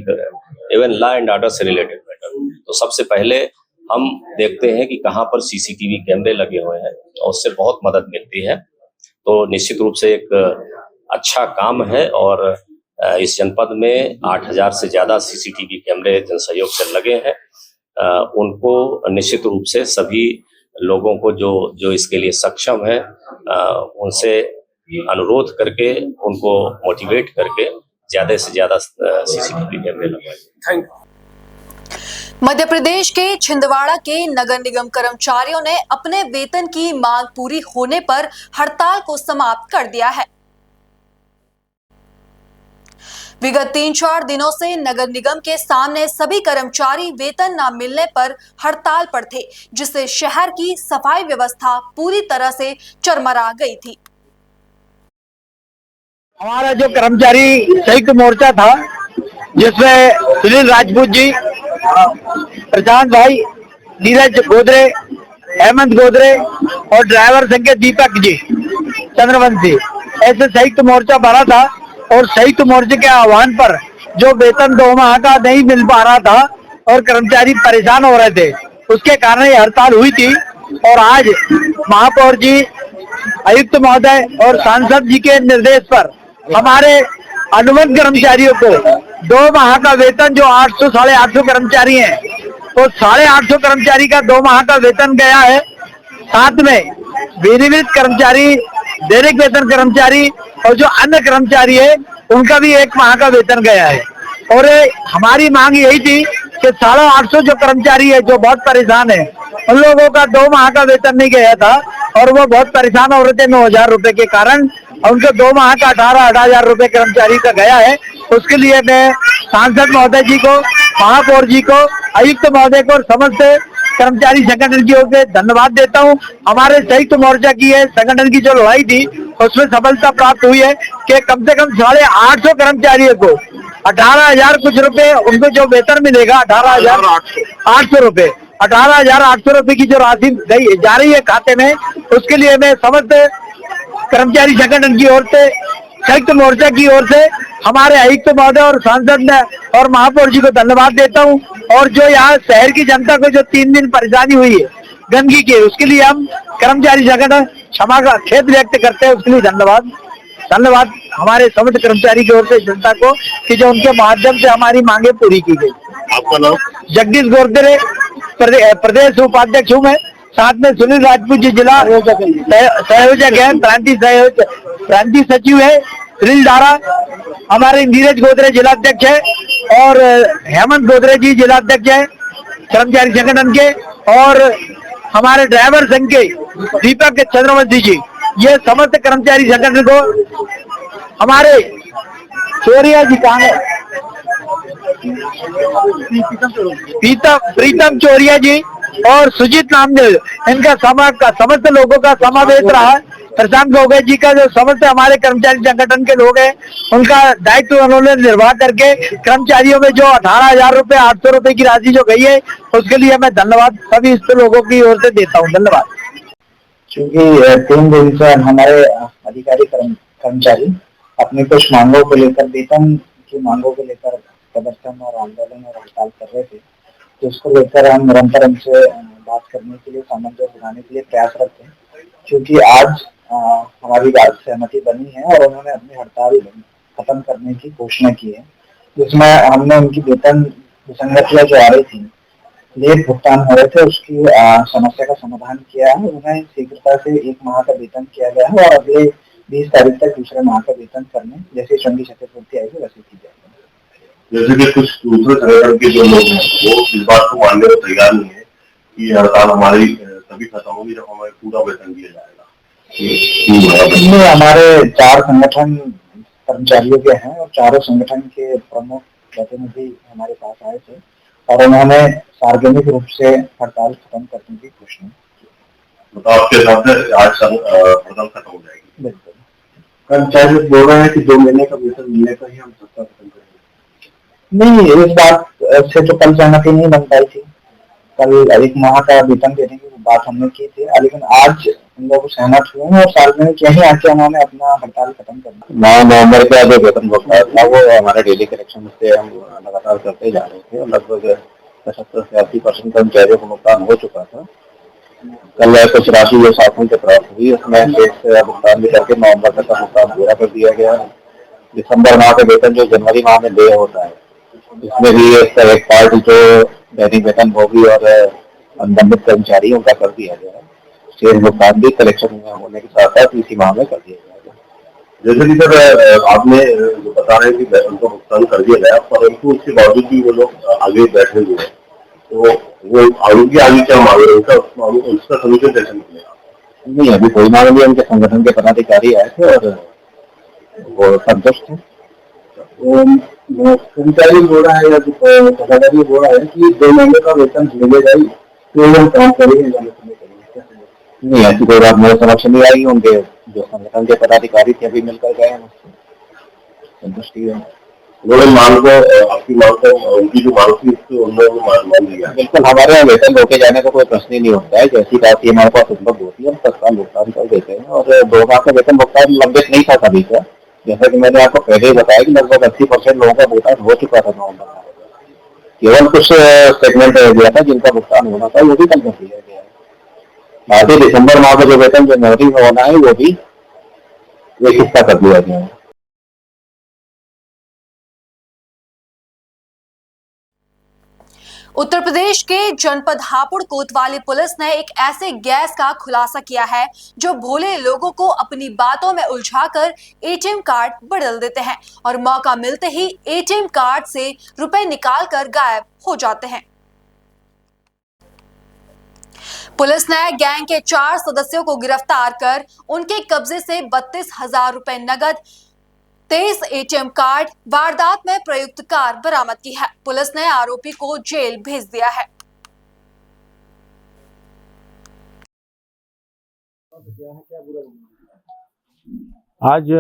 इवन लॉ एंड ऑर्डर से रिलेटेड मैटर, तो सबसे पहले हम देखते हैं कि कहाँ पर सीसीटीवी कैमरे लगे हुए हैं और उससे बहुत मदद मिलती है। तो निश्चित रूप से एक अच्छा काम है और इस जनपद में 8000 से ज्यादा सीसीटीवी कैमरे जन सहयोग से लगे हैं। उनको निश्चित रूप से सभी लोगों को जो इसके लिए सक्षम है उनसे अनुरोध करके उनको मोटिवेट करके ज्यादा से ज्यादा सीसीटीवी कैमरे लगवाएं। Thank you. मध्य प्रदेश के छिंदवाड़ा के नगर निगम कर्मचारियों ने अपने वेतन की मांग पूरी होने पर हड़ताल को समाप्त कर दिया है। विगत 3-4 दिनों से नगर निगम के सामने सभी कर्मचारी वेतन न मिलने पर हड़ताल पर थे, जिससे शहर की सफाई व्यवस्था पूरी तरह से चरमरा गई थी। हमारा जो कर्मचारी संयुक्त मोर्चा था, जिसमें सुनील राजपूत जी, प्रशांत भाई, नीरज गोदरे, हेमंत गोदरे और ड्राइवर संघ के दीपक जी, चंद्रवंशी, ऐसे संयुक्त मोर्चा भरा था और संयुक्त मोर्चे के आह्वान पर जो वेतन 2 माह का नहीं मिल पा रहा था और कर्मचारी परेशान हो रहे थे, उसके कारण ये हड़ताल हुई थी। और आज महापौर जी, आयुक्त महोदय और सांसद जी के निर्देश पर हमारे अनुबंध कर्मचारियों को 2 माह का वेतन, जो 800 साढ़े 800 कर्मचारी हैं, तो 850 कर्मचारी का 2 माह का वेतन गया है। साथ में विनियमित कर्मचारी, दैनिक वेतन कर्मचारी और जो अन्य कर्मचारी है उनका भी 1 माह का वेतन गया है। और हमारी मांग यही थी कि 850 जो कर्मचारी है जो बहुत परेशान है, उन लोगों का 2 माह का वेतन नहीं गया था और वो बहुत परेशान हो रहे थे 9000 रुपए के कारण। उनके 2 माह का 18,000 रुपए कर्मचारी का गया है। उसके लिए मैं सांसद महोदय जी को, महापौर जी को, आयुक्त महोदय को और समस्त कर्मचारी संगठन की ओर से धन्यवाद देता हूं। हमारे संयुक्त मोर्चा की है संगठन की जो लड़ाई थी उसमें सफलता प्राप्त हुई है कि कम से कम 850 कर्मचारियों को 18,000 कुछ रुपए उनको जो वेतन मिलेगा, 18,800 रुपए, 18,800 रुपए की जो राशि गई जा रही है खाते में, उसके लिए मैं समस्त कर्मचारी संगठन की ओर से, संयुक्त मोर्चा की ओर से हमारे आयुक्त महोदय और सांसद और महापौर जी को धन्यवाद देता हूं। और जो यहाँ शहर की जनता को जो 3 दिन परेशानी हुई है गंदगी की, उसके लिए हम कर्मचारी संगठन क्षमा का खेद व्यक्त करते हैं, उसके लिए धन्यवाद। धन्यवाद हमारे समस्त कर्मचारी की ओर से जनता को कि जो उनके माध्यम से हमारी मांगे पूरी की गई। आपका नाम? जगदीश गोरदरे प्रदेश उपाध्यक्ष हूँ मैं, साथ में सुनील राजपूत जी जिला संयोजक है, प्रांतीय सचिव है सुनील दारा, हमारे नीरज गोदरे जिलाध्यक्ष है और हेमंत गोदरे जी जिलाध्यक्ष है कर्मचारी संगठन के, और हमारे ड्राइवर संघ के दीपक चंद्रवंशी जी, ये समस्त कर्मचारी संगठन को हमारे चोरिया जी कहाँ है, प्रीतम चोरिया जी और सुजीत नामदेव, इनका समस्त लोगों का समावेश रहा। प्रशांत गोगे जी का जो समस्त हमारे कर्मचारी संगठन के लोग हैं, उनका दायित्व उन्होंने निर्वाह करके कर्मचारियों में जो 18,000 रुपए 800 रुपए की राशि जो गई है, उसके लिए मैं धन्यवाद सभी लोगों की ओर से देता हूँ। धन्यवाद। क्योंकि 3 दिन से हमारे अधिकारी कर्मचारी अपनी कुछ मांगों को लेकर, वेतन की मांगों को लेकर प्रदर्शन और आंदोलन और हड़ताल कर रहे थे, तो उसको लेकर हम निरंतर उनसे बात करने के लिए, सामंजस्य बनाने के लिए प्रयासरत थे। क्योंकि आज हमारी बात सहमति बनी है और उन्होंने अपनी हड़ताल खत्म करने की घोषणा की है, जिसमें हमने उनकी वेतन विसंगतियां जो आ रही थी, लेट भुगतान हो रहे थे, उसकी समस्या का समाधान किया है। उन्हें शीघ्रता से 1 माह का वेतन किया गया है और अगले 20 तारीख तक दूसरे माह का वेतन करने जैसे चंडी क्षतिपूर्ति आएगी वैसे की जाएगी। जैसे कि कुछ दूसरे संगठन के जो लोग हैं वो इस बात को मानने को तैयार नहीं है कि ये हड़ताल हमारी तभी खत्म होगी जब हमें पूरा वेतन दिया जाएगा। इसमें हमारे 4 संगठन कर्मचारियों के हैं और चारों संगठन के प्रमुख प्रतिनिधि हमारे पास आए थे और उन्होंने सार्वजनिक रूप से हड़ताल खत्म करने की घोषणा की। तो आपके हिसाब से आज हड़ताल खत्म हो जाएगी? बिल्कुल। कर्मचारी बोल रहे हैं कि 2 महीने का वेतन मिलने पर ही हम हड़ताल खत्म करेंगे। नहीं, इस बात से तो कल सहमति नहीं बन पाई थी। कल 1 माह का वेतन देने की बात हमने की थी, लेकिन आज हम लोग सहमत हुए हैं और सार्वजनिक यही आके उन्होंने अपना हड़ताल खत्म कर दिया। 9 नवंबर का जो वेतन भुगतान था वो हमारे डेली कलेक्शन से हम लगातार करते जा रहे थे और लगभग 75 से 80% कर्मचारियों को भुगतान हो चुका था। कल कुछ राशि जो शासन से प्राप्त हुई उसमें शेष भुगतान भी करके नवंबर तक का भुगतान पूरा कर दिया गया। दिसंबर माह का वेतन जो जनवरी माह में देय होता है, इसमें भी इसका एक पार्ट जो दैनिक वेतन होगी और अनुबंधित कर्मचारियों का कर दिया गया है। शेष भुगतान भी कलेक्शन होने के साथ साथ इसी माह में कर दिया जाएगा। जैसे कि सर आपने जो बता रहे हैं कि वेतन का भुगतान कर दिया गया, परंतु उसके बावजूद भी वो लोग आगे बैठे हुए हैं, तो वो आगे क्या मांग रहे हैं, उसका सोल्यूशन कैसे निकलेगा? नहीं, अभी कोई मांग नहीं, उनके संगठन के पदाधिकारी आए थे और वो संतुष्ट थे। कर्मचारी बोल रहा है या पदाधिकारी बोल रहा है कि 2 महीने का वेतन मिलेगा ही, तो हम काम करेंगे। नहीं, ऐसी कोई बात मेरे समक्ष नहीं आई। उनके जो संगठन के पदाधिकारी थे अभी मिलकर गए हैं, संतुष्टि है। उन्होंने मांग को, आपकी मांग को, उनकी जो मांग थी उसको उन्होंने मान लिया। बिल्कुल, हमारे यहाँ वेतन रोके जाने का कोई प्रश्न ही नहीं होता है। जैसी बात हमारे पास उपलब्ध होती है हम तत्काल भुगतान कर देते हैं और 2 माह का वेतन भुगतान लंबित नहीं था सभी का। जैसा कि मैंने आपको पहले ही बताया कि लगभग 80% लोगों का भुगतान हो चुका था नवंबर में। केवल कुछ सेगमेंट रह गया था जिनका भुगतान होना था, वो भी कल कर दिया गया है। बाकी दिसंबर माह का जो वेतन जनवरी में होना है वो भी एक हिस्सा कर दिया गया है। उत्तर प्रदेश के जनपद हापुड़ कोतवाली पुलिस ने एक ऐसे गैस का खुलासा किया है जो भोले लोगों को अपनी बातों में उलझाकर एटीएम कार्ड बदल देते हैं और मौका मिलते ही एटीएम कार्ड से रुपए निकालकर गायब हो जाते हैं। पुलिस ने गैंग के 4 सदस्यों को गिरफ्तार कर उनके कब्जे से 32,000 रुपए नगद, 23 एटीएम कार्ड, वारदात में प्रयुक्त कार बरामद की है। पुलिस ने आरोपी को जेल भेज दिया है। आज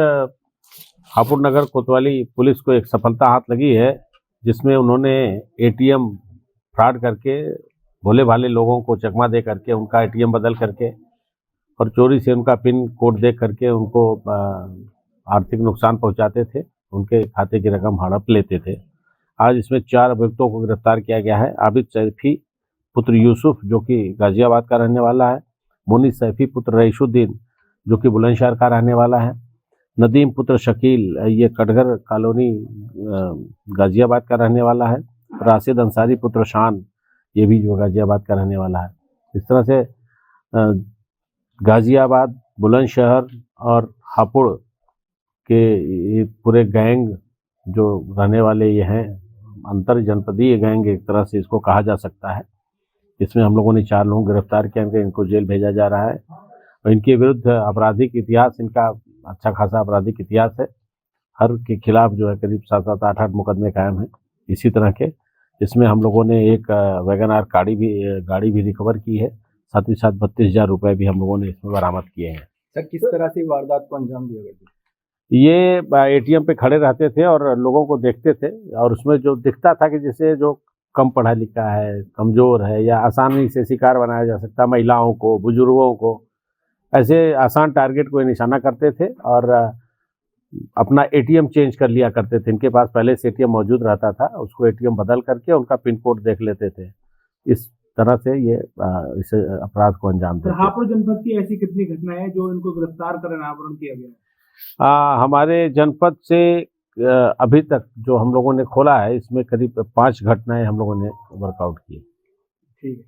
हापुड़ नगर कोतवाली पुलिस को एक सफलता हाथ लगी है, जिसमें उन्होंने एटीएम फ्रॉड करके भोले भाले लोगों को चकमा दे करके उनका एटीएम बदल करके और चोरी से उनका पिन कोड दे करके उनको आर्थिक नुकसान पहुंचाते थे, उनके खाते की रकम हड़प लेते थे। आज इसमें 4 अभियुक्तों को गिरफ्तार किया गया है। आबिद सैफी पुत्र यूसुफ जो कि गाजियाबाद का रहने वाला है, मुनीस सैफी पुत्र रईसुद्दीन जो कि बुलंदशहर का रहने वाला है, नदीम पुत्र शकील, ये कटघर कॉलोनी गाजियाबाद का रहने वाला है। राशिद अंसारी पुत्र शान, ये भी जो गाजियाबाद का रहने वाला है। इस तरह से गाजियाबाद, बुलंदशहर और हापुड़ के ये पूरे गैंग जो रहने वाले ये हैं, अंतर जनपदीय गैंग एक तरह से इसको कहा जा सकता है। इसमें हम लोगों ने 4 लोगों को गिरफ्तार किया, इनको जेल भेजा जा रहा है और इनके विरुद्ध आपराधिक इतिहास, इनका अच्छा खासा आपराधिक इतिहास है। हर के खिलाफ जो है करीब 7-7, 8-8 मुकदमे कायम हैं इसी तरह के। इसमें हम लोगों ने एक वैगन-आर गाड़ी भी रिकवर की है, साथ ही साथ 32,000 रुपये भी हम लोगों ने इसमें बरामद किए हैं। सर, किस तरह से वारदात को अंजाम दिया गया? ये एटीएम पे खड़े रहते थे और लोगों को देखते थे और उसमें जो दिखता था कि जैसे जो कम पढ़ा लिखा है, कमज़ोर है या आसानी से शिकार बनाया जा सकता, महिलाओं को, बुजुर्गों को, ऐसे आसान टारगेट को निशाना करते थे और अपना एटीएम चेंज कर लिया करते थे। इनके पास पहले से एटीएम मौजूद रहता था, उसको एटीएम बदल करके उनका पिन कोड देख लेते थे। इस तरह से ये इस अपराध को अंजाम देते। हापुड़ जनपद की ऐसी कितनी घटनाएं हैं जो इनको गिरफ्तार कर अनावरण किया गया है? हमारे जनपद से अभी तक जो हम लोगों ने खोला है, इसमें करीब 5 घटनाएं हम लोगों ने वर्कआउट की। ठीक है।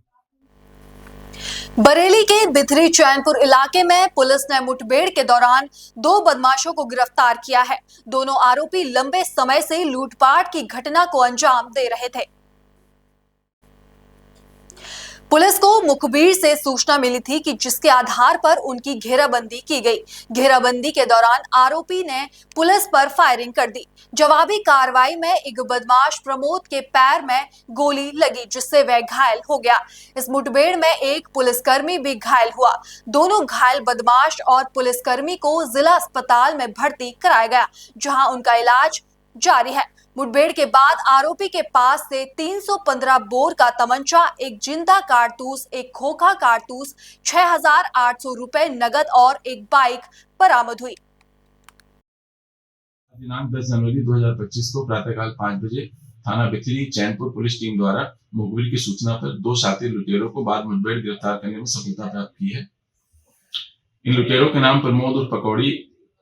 बरेली के बिथरी चैनपुर इलाके में पुलिस ने मुठभेड़ के दौरान 2 बदमाशों को गिरफ्तार किया है। दोनों आरोपी लंबे समय से लूटपाट की घटना को अंजाम दे रहे थे। पुलिस को मुखबिर से सूचना मिली थी कि जिसके आधार पर उनकी घेराबंदी की गई। घेराबंदी के दौरान आरोपी ने पुलिस पर फायरिंग कर दी। जवाबी कार्रवाई में एक बदमाश प्रमोद के पैर में गोली लगी, जिससे वह घायल हो गया। इस मुठभेड़ में एक पुलिसकर्मी भी घायल हुआ। दोनों घायल बदमाश और पुलिसकर्मी को जिला अस्पताल में भर्ती कराया गया, जहां उनका इलाज जारी है। मुठभेड़ के बाद आरोपी के पास से 315 बोर का तमंचा, एक जिंदा कारतूस, एक खोखा कारतूस, 6,800 रुपए नगद और एक बाइक बरामद हुई। दिनांक 10 जनवरी 2025 को प्रातःकाल 5 बजे थाना बिथरी चैनपुर पुलिस टीम द्वारा मुखबिर की सूचना पर 2 शातिर लुटेरों को बाद मुठभेड़ गिरफ्तार करने में सफलता प्राप्त की है। इन लुटेरों के नाम प्रमोद उर्फ पकौड़ी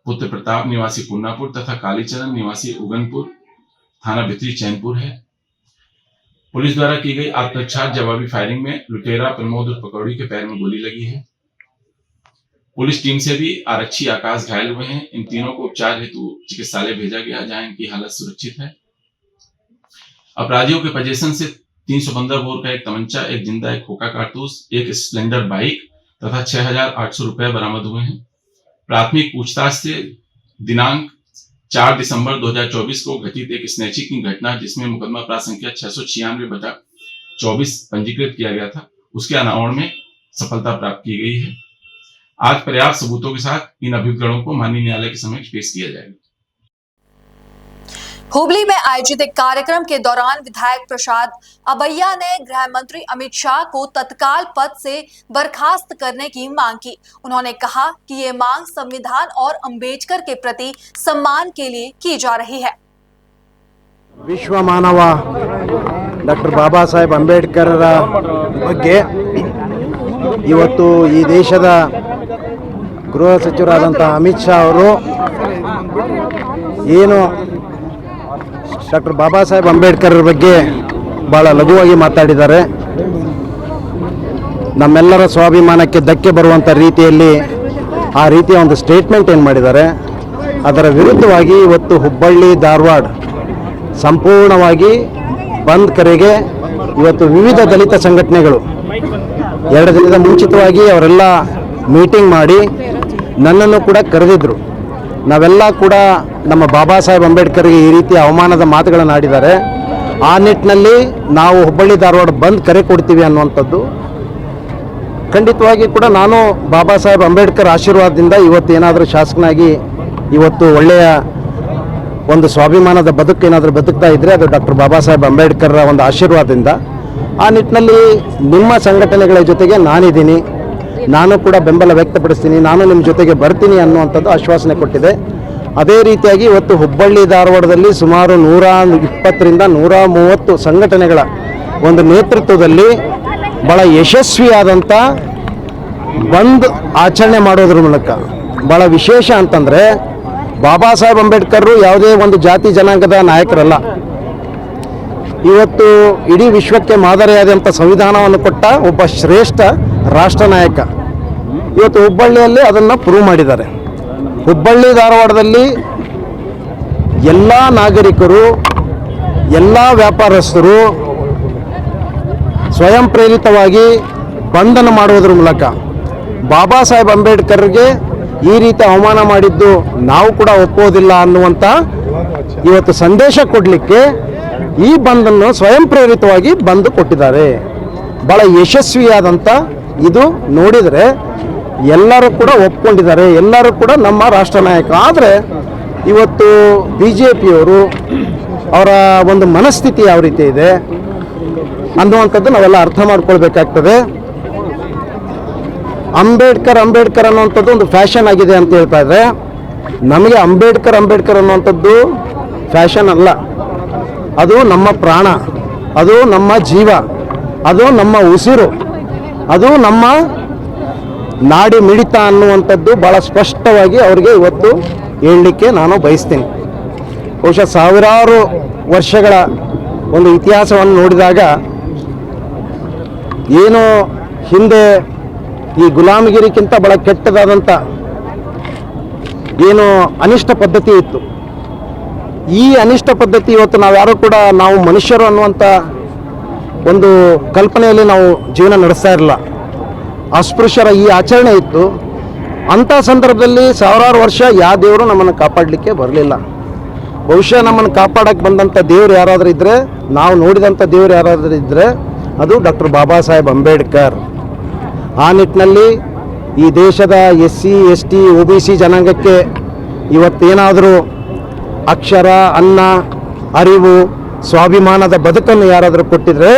पुत्र प्रताप निवासी पुन्नापुर तथा कालीचरण निवासी उगनपुर थाना बिथरी चैनपुर है। पुलिस द्वारा की गई आत्मरक्षा जवाबी फायरिंग में लुटेरा प्रमोद उर्फ पकौड़ी के पैर में गोली लगी है। पुलिस टीम से भी आरक्षी आकाश घायल हुए हैं। इन तीनों को उपचार हेतु चिकित्सालय भेजा गया, जहां इनकी हालत सुरक्षित है। अपराधियों के पोजीशन से 315 बोर का एक तमंचा, एक जिंदा, एक खोखा कारतूस, एक स्प्लेंडर बाइक तथा 6,800 रुपए बरामद हुए हैं। प्राथमिक पूछताछ से दिनांक 4 दिसंबर 2024 को घटित एक स्नैचिंग की घटना, जिसमें मुकदमा अपराध संख्या 696/24 पंजीकृत किया गया था, उसके अनावरण में सफलता प्राप्त की गई है। आज पर्याप्त सबूतों के साथ इन अभियुक्तों को माननीय न्यायालय के समक्ष पेश किया जाएगा। हुबली में आयोजित एक कार्यक्रम के दौरान विधायक प्रसाद अबैया ने गृह मंत्री अमित शाह को तत्काल पद से बर्खास्त करने की मांग की। उन्होंने कहा कि ये मांग संविधान और अंबेडकर के प्रति सम्मान के लिए की जा रही है। ವಿಶ್ವ ಮಾನವ ಡಾಕ್ಟರ್ ಬಾಬಾ ಸಾಹೇಬ್ ಅಂಬೇಡ್ಕರರ ಬಗ್ಗೆ ಇವತ್ತು ಈ ದೇಶದ ಗೃಹ ಸಚಿವರಾದಂಥ ಅಮಿತ್ ಶಾ ಅವರು ಏನು ಡಾಕ್ಟರ್ ಬಾಬಾ ಸಾಹೇಬ್ ಅಂಬೇಡ್ಕರ್ ಬಗ್ಗೆ ಭಾಳ ಲಘುವಾಗಿ ಮಾತಾಡಿದ್ದಾರೆ. ನಮ್ಮೆಲ್ಲರ ಸ್ವಾಭಿಮಾನಕ್ಕೆ ಧಕ್ಕೆ ಬರುವಂಥ ರೀತಿಯಲ್ಲಿ ಆ ರೀತಿಯ ಒಂದು ಸ್ಟೇಟ್ಮೆಂಟ್ ಏನು ಮಾಡಿದ್ದಾರೆ, ಅದರ ವಿರುದ್ಧವಾಗಿ ಇವತ್ತು ಹುಬ್ಬಳ್ಳಿ ಧಾರವಾಡ ಸಂಪೂರ್ಣವಾಗಿ ಬಂದ್ ಕರೆಗೆ ಇವತ್ತು ವಿವಿಧ ದಲಿತ ಸಂಘಟನೆಗಳು 2 ದಿನದ ಮುಂಚಿತವಾಗಿ ಅವರೆಲ್ಲ ಮೀಟಿಂಗ್ ಮಾಡಿ ನನ್ನನ್ನು ಕೂಡ ಕರೆದಿದ್ದರು. ನಾವೆಲ್ಲ ಕೂಡ ನಮ್ಮ ಬಾಬಾ ಸಾಹೇಬ್ ಅಂಬೇಡ್ಕರ್ಗೆ ಈ ರೀತಿಯ ಅವಮಾನದ ಮಾತುಗಳನ್ನು ಆಡಿದ್ದಾರೆ. ಆ ನಿಟ್ಟಿನಲ್ಲಿ ನಾವು ಹುಬ್ಬಳ್ಳಿ ಧಾರವಾಡ ಬಂದ್ ಕರೆ ಕೊಡ್ತೀವಿ ಅನ್ನುವಂಥದ್ದು ಖಂಡಿತವಾಗಿ ಕೂಡ ನಾನು ಬಾಬಾ ಸಾಹೇಬ್ ಅಂಬೇಡ್ಕರ್ ಆಶೀರ್ವಾದದಿಂದ ಇವತ್ತು ಏನಾದರೂ ಶಾಸಕನಾಗಿ ಇವತ್ತು ಒಳ್ಳೆಯ ಒಂದು ಸ್ವಾಭಿಮಾನದ ಬದುಕು ಏನಾದರೂ ಬದುಕ್ತಾ ಇದ್ದರೆ ಅದು ಡಾಕ್ಟರ್ ಬಾಬಾ ಸಾಹೇಬ್ ಅಂಬೇಡ್ಕರ್ರ ಒಂದು ಆಶೀರ್ವಾದದಿಂದ. ಆ ನಿಟ್ಟಿನಲ್ಲಿ ನಿಮ್ಮ ಸಂಘಟನೆಗಳ ಜೊತೆಗೆ ನಾನಿದ್ದೀನಿ, ನಾನು ಕೂಡ ಬೆಂಬಲ ವ್ಯಕ್ತಪಡಿಸ್ತೀನಿ, ನಾನು ನಿಮ್ಮ ಜೊತೆಗೆ ಬರ್ತೀನಿ ಅನ್ನುವಂಥದ್ದು ಆಶ್ವಾಸನೆ ಕೊಟ್ಟಿದೆ. ಅದೇ ರೀತಿಯಾಗಿ ಇವತ್ತು ಹುಬ್ಬಳ್ಳಿ ಧಾರವಾಡದಲ್ಲಿ ಸುಮಾರು 120ರಿಂದ 130 ಸಂಘಟನೆಗಳ ಒಂದು ನೇತೃತ್ವದಲ್ಲಿ ಭಾಳ ಯಶಸ್ವಿಯಾದಂಥ ಬಂದ್ ಆಚರಣೆ ಮಾಡೋದ್ರ ಮೂಲಕ ಭಾಳ ವಿಶೇಷ ಅಂತಂದರೆ ಬಾಬಾ ಸಾಹೇಬ್ ಅಂಬೇಡ್ಕರ್ ಯಾವುದೇ ಒಂದು ಜಾತಿ ಜನಾಂಗದ ನಾಯಕರಲ್ಲ. ಇವತ್ತು ಇಡೀ ವಿಶ್ವಕ್ಕೆ ಮಾದರಿಯಾದಂಥ ಸಂವಿಧಾನವನ್ನು ಕೊಟ್ಟ ಒಬ್ಬ ಶ್ರೇಷ್ಠ ರಾಷ್ಟ್ರ ನಾಯಕ. ಇವತ್ತು ಹುಬ್ಬಳ್ಳಿಯಲ್ಲಿ ಅದನ್ನು ಪ್ರೂವ್ ಮಾಡಿದ್ದಾರೆ. ಹುಬ್ಬಳ್ಳಿ ಧಾರವಾಡದಲ್ಲಿ ಎಲ್ಲ ನಾಗರಿಕರು, ಎಲ್ಲ ವ್ಯಾಪಾರಸ್ಥರು ಸ್ವಯಂ ಪ್ರೇರಿತವಾಗಿ ಬಂಧನ ಮಾಡುವುದರ ಮೂಲಕ ಬಾಬಾ ಸಾಹೇಬ್ ಅಂಬೇಡ್ಕರ್ಗೆ ಈ ರೀತಿ ಅವಮಾನ ಮಾಡಿದ್ದು ನಾವು ಕೂಡ ಒಪ್ಪೋದಿಲ್ಲ ಅನ್ನುವಂಥ ಇವತ್ತು ಸಂದೇಶ ಕೊಡಲಿಕ್ಕೆ ಈ ಬಂದನ್ನು ಸ್ವಯಂ ಪ್ರೇರಿತವಾಗಿ ಬಂದು ಕೊಟ್ಟಿದ್ದಾರೆ. ಭಾಳ ಯಶಸ್ವಿಯಾದಂಥ ಇದು ನೋಡಿದರೆ ಎಲ್ಲರೂ ಕೂಡ ಒಪ್ಕೊಂಡಿದ್ದಾರೆ, ಎಲ್ಲರೂ ಕೂಡ ನಮ್ಮ ರಾಷ್ಟ್ರ ನಾಯಕ. ಆದರೆ ಇವತ್ತು BJPಯವರು ಅವರ ಒಂದು ಮನಸ್ಥಿತಿ ಯಾವ ರೀತಿ ಇದೆ ಅನ್ನುವಂಥದ್ದು ನಾವೆಲ್ಲ ಅರ್ಥ ಮಾಡ್ಕೊಳ್ಬೇಕಾಗ್ತದೆ. ಅಂಬೇಡ್ಕರ್ ಅನ್ನುವಂಥದ್ದು ಒಂದು ಫ್ಯಾಷನ್ ಆಗಿದೆ ಅಂತ ಹೇಳ್ತಾ ಇದ್ದಾರೆ. ನಮಗೆ ಅಂಬೇಡ್ಕರ್ ಅನ್ನುವಂಥದ್ದು ಫ್ಯಾಷನ್ ಅಲ್ಲ, ಅದು ನಮ್ಮ ಪ್ರಾಣ, ಅದು ನಮ್ಮ ಜೀವ, ಅದು ನಮ್ಮ ಉಸಿರು, ಅದು ನಮ್ಮ ನಾಡಿ ಮಿಡಿತ ಅನ್ನುವಂಥದ್ದು ಭಾಳ ಸ್ಪಷ್ಟವಾಗಿ ಅವರಿಗೆ ಇವತ್ತು ಹೇಳಲಿಕ್ಕೆ ನಾನು ಬಯಸ್ತೀನಿ. ಬಹುಶಃ ಸಾವಿರಾರು ವರ್ಷಗಳ ಒಂದು ಇತಿಹಾಸವನ್ನು ನೋಡಿದಾಗ ಏನು ಹಿಂದೆ ಈ ಗುಲಾಮಗಿರಿಗಿಂತ ಬಹಳ ಕೆಟ್ಟದಾದಂಥ ಏನು ಅನಿಷ್ಟ ಪದ್ಧತಿ ಇತ್ತು, ಈ ಅನಿಷ್ಟ ಪದ್ಧತಿ ಇವತ್ತು ನಾವು ಮನುಷ್ಯರು ಅನ್ನುವಂಥ ಒಂದು ಕಲ್ಪನೆಯಲ್ಲಿ ನಾವು ಜೀವನ ನಡೆಸ್ತಾ ಇರಲಿಲ್ಲ. ಅಸ್ಪೃಶ್ಯರ ಈ ಆಚರಣೆ ಇತ್ತು. ಅಂಥ ಸಂದರ್ಭದಲ್ಲಿ ಸಾವಿರಾರು ವರ್ಷ ಯಾವ ದೇವರು ನಮ್ಮನ್ನು ಕಾಪಾಡಲಿಕ್ಕೆ ಬರಲಿಲ್ಲ. ಬಹುಶಃ ನಮ್ಮನ್ನು ಕಾಪಾಡಕ್ಕೆ ಬಂದಂಥ ದೇವರು ಯಾರಾದರೂ ಇದ್ದರೆ, ನಾವು ನೋಡಿದಂಥ ದೇವರು ಯಾರಾದರೂ ಇದ್ದರೆ ಅದು ಡಾಕ್ಟರ್ ಬಾಬಾ ಸಾಹೇಬ್ ಅಂಬೇಡ್ಕರ್. ಆ ನಿಟ್ಟಿನಲ್ಲಿ ಈ ದೇಶದ SC ST OBC ಜನಾಂಗಕ್ಕೆ ಇವತ್ತೇನಾದರೂ ಅಕ್ಷರ, ಅನ್ನ, ಅರಿವು, ಸ್ವಾಭಿಮಾನದ ಬದುಕನ್ನು ಯಾರಾದರೂ ಕೊಟ್ಟಿದ್ರೆ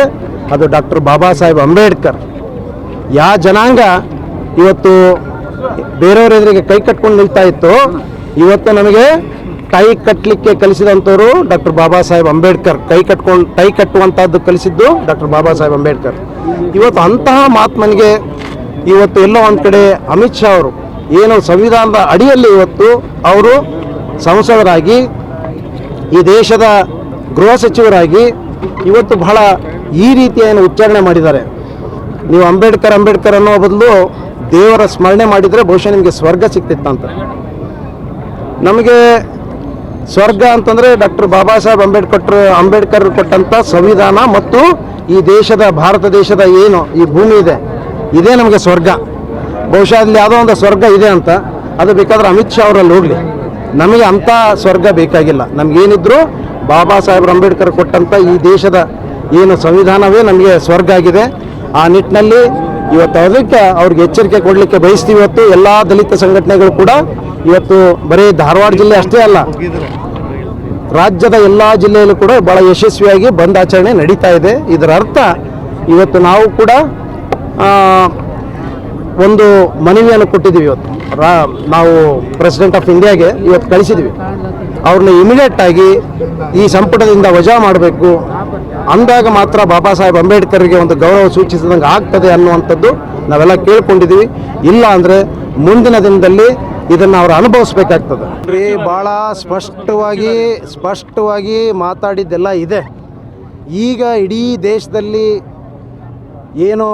ಅದು ಡಾಕ್ಟರ್ ಬಾಬಾ ಸಾಹೇಬ್ ಅಂಬೇಡ್ಕರ್. ಯಾವ ಜನಾಂಗ ಇವತ್ತು ಬೇರೆಯವರ ಎದುರಿಗೆ ಕೈ ಕಟ್ಕೊಂಡು ನಿಲ್ತಾ ಇತ್ತು, ಇವತ್ತು ನಮಗೆ ಟೈ ಕಟ್ಟಲಿಕ್ಕೆ ಕಲಿಸಿದಂಥವರು doctor Baba Saheb Ambedkar. Tie ಕಟ್ಟುವಂಥದ್ದು ಕಲಿಸಿದ್ದು doctor Baba Saheb Ambedkar. ಇವತ್ತು ಅಂತಹ ಮಹಾತ್ಮನಿಗೆ ಇವತ್ತು ಎಲ್ಲೋ ಒಂದು ಕಡೆ ಅಮಿತ್ ಶಾ ಅವರು ಏನು ಸಂವಿಧಾನದ ಅಡಿಯಲ್ಲಿ ಇವತ್ತು ಅವರು ಸಂಸದರಾಗಿ, ಈ ದೇಶದ ಗೃಹ ಸಚಿವರಾಗಿ ಇವತ್ತು ಬಹಳ ಈ ರೀತಿಯನ್ನು ಉಚ್ಚಾರಣೆ ಮಾಡಿದ್ದಾರೆ. ನೀವು ಅಂಬೇಡ್ಕರ್ ಅನ್ನೋ ಬದಲು ದೇವರ ಸ್ಮರಣೆ ಮಾಡಿದರೆ ಬಹುಶಃ ನಿಮಗೆ ಸ್ವರ್ಗ ಸಿಗ್ತಿತ್ತಂತ. ನಮಗೆ ಸ್ವರ್ಗ ಅಂತಂದರೆ ಡಾಕ್ಟರ್ ಬಾಬಾ ಸಾಹೇಬ್ ಅಂಬೇಡ್ಕರ್ ಕೊಟ್ಟಂಥ ಸಂವಿಧಾನ ಮತ್ತು ಈ ದೇಶದ ಭಾರತ ದೇಶದ ಏನು ಈ ಭೂಮಿ ಇದೆ, ಇದೇ ನಮಗೆ ಸ್ವರ್ಗ. ಬಹುಶಃ ಅಲ್ಲಿ ಯಾವುದೋ ಒಂದು ಸ್ವರ್ಗ ಇದೆ ಅಂತ, ಅದು ಬೇಕಾದ್ರೆ ಅಮಿತ್ ಶಾ ಅವರಲ್ಲಿ ಹೋಗಲಿ. ನಮಗೆ ಅಂಥ ಸ್ವರ್ಗ ಬೇಕಾಗಿಲ್ಲ. ನಮಗೇನಿದ್ರು ಬಾಬಾ ಸಾಹೇಬ್ ಅಂಬೇಡ್ಕರ್ ಕೊಟ್ಟಂಥ ಈ ದೇಶದ ಏನು ಸಂವಿಧಾನವೇ ನಮಗೆ ಸ್ವರ್ಗ ಆಗಿದೆ. ಆ ನಿಟ್ಟಿನಲ್ಲಿ ಇವತ್ತು ಅದಕ್ಕೆ ಅವ್ರಿಗೆ ಎಚ್ಚರಿಕೆ ಕೊಡಲಿಕ್ಕೆ ಬಯಸ್ತೀವಿ. ಇವತ್ತು ಎಲ್ಲ ದಲಿತ ಸಂಘಟನೆಗಳು ಕೂಡ ಇವತ್ತು ಬರೀ ಧಾರವಾಡ ಜಿಲ್ಲೆ ಅಷ್ಟೇ ಅಲ್ಲ, ರಾಜ್ಯದ ಎಲ್ಲ ಜಿಲ್ಲೆಯಲ್ಲೂ ಕೂಡ ಭಾಳ ಯಶಸ್ವಿಯಾಗಿ ಬಂದ್ ಆಚರಣೆ ನಡೀತಾ ಇದೆ. ಇದರ ಅರ್ಥ ಇವತ್ತು ನಾವು ಕೂಡ ಒಂದು ಮನವಿಯನ್ನು ಕೊಟ್ಟಿದ್ದೀವಿ. ಇವತ್ತು ನಾವು ಪ್ರೆಸಿಡೆಂಟ್ ಆಫ್ ಇಂಡಿಯಾಗೆ ಇವತ್ತು ಕಳಿಸಿದ್ವಿ. ಅವ್ರನ್ನ ಇಮಿಡಿಯೇಟ್ ಆಗಿ ಈ ಸಂಪುಟದಿಂದ ವಜಾ ಮಾಡಬೇಕು, ಅಂದಾಗ ಮಾತ್ರ ಬಾಬಾ ಸಾಹೇಬ್ ಅಂಬೇಡ್ಕರ್ಗೆ ಒಂದು ಗೌರವ ಸೂಚಿಸಿದಂಗೆ ಆಗ್ತದೆ ಅನ್ನುವಂಥದ್ದು ನಾವೆಲ್ಲ ಕೇಳ್ಕೊಂಡಿದ್ದೀವಿ. ಇಲ್ಲ ಅಂದರೆ ಮುಂದಿನ ದಿನದಲ್ಲಿ ಇದನ್ನು ಅವರು ಅನುಭವಿಸ್ಬೇಕಾಗ್ತದೆ. ಭಾಳ ಸ್ಪಷ್ಟವಾಗಿ ಮಾತಾಡಿದ್ದೆಲ್ಲ ಇದೆ. ಈಗ ಇಡೀ ದೇಶದಲ್ಲಿ ಏನು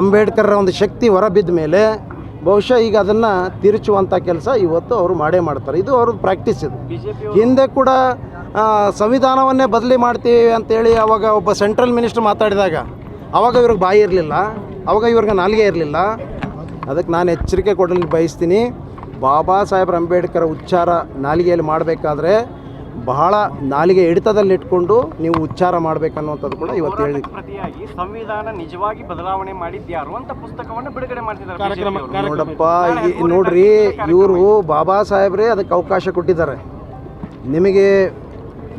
ಅಂಬೇಡ್ಕರ್ ಒಂದು ಶಕ್ತಿ ಹೊರಬಿದ್ದ ಮೇಲೆ ಬಹುಶಃ ಈಗ ಅದನ್ನು ತಿರುಚುವಂಥ ಕೆಲಸ ಇವತ್ತು ಅವರು ಮಾಡೇ ಮಾಡ್ತಾರೆ. ಇದು ಅವ್ರದ್ದು ಪ್ರಾಕ್ಟೀಸ್. ಇದು ಹಿಂದೆ ಕೂಡ ಸಂವಿಧಾನವನ್ನೇ ಬದಲಿ ಮಾಡ್ತೀವಿ ಅಂತೇಳಿ ಅವಾಗ ಒಬ್ಬ ಸೆಂಟ್ರಲ್ ಮಿನಿಸ್ಟರ್ ಮಾತಾಡಿದಾಗ ಅವಾಗ ಇವ್ರಿಗೆ ಬಾಯಿ ಇರಲಿಲ್ಲ, ಅವಾಗ ಇವ್ರಿಗೆ ನಾಲಿಗೆ ಇರಲಿಲ್ಲ. ಅದಕ್ಕೆ ನಾನು ಎಚ್ಚರಿಕೆ ಕೊಡಲಿಕ್ಕೆ ಬಯಸ್ತೀನಿ. ಬಾಬಾ ಸಾಹೇಬ್ ಅಂಬೇಡ್ಕರ್ ಉಚ್ಚಾರ ನಾಲಿಗೆಯಲ್ಲಿ ಮಾಡಬೇಕಾದ್ರೆ ಬಹಳ ನಾಲಿಗೆ ಹಿಡಿತದಲ್ಲಿಟ್ಕೊಂಡು ನೀವು ಉಚ್ಚಾರ ಮಾಡಬೇಕನ್ನುವಂಥದ್ದು ಕೂಡ ಇವತ್ತು ಹೇಳಿ. ಸಂವಿಧಾನ ನಿಜವಾಗಿ ಬದಲಾವಣೆ ಮಾಡಿದ್ಯಾರು ಅಂತ ಪುಸ್ತಕವನ್ನು ಬಿಡುಗಡೆ ಮಾಡ್ತಿದ್ದಾರೆ. ನೋಡಪ್ಪ, ನೋಡ್ರಿ, ಇವರು ಬಾಬಾ ಸಾಹೇಬ್ರೇ ಅದಕ್ಕೆ ಅವಕಾಶ ಕೊಟ್ಟಿದ್ದಾರೆ. ನಿಮಗೆ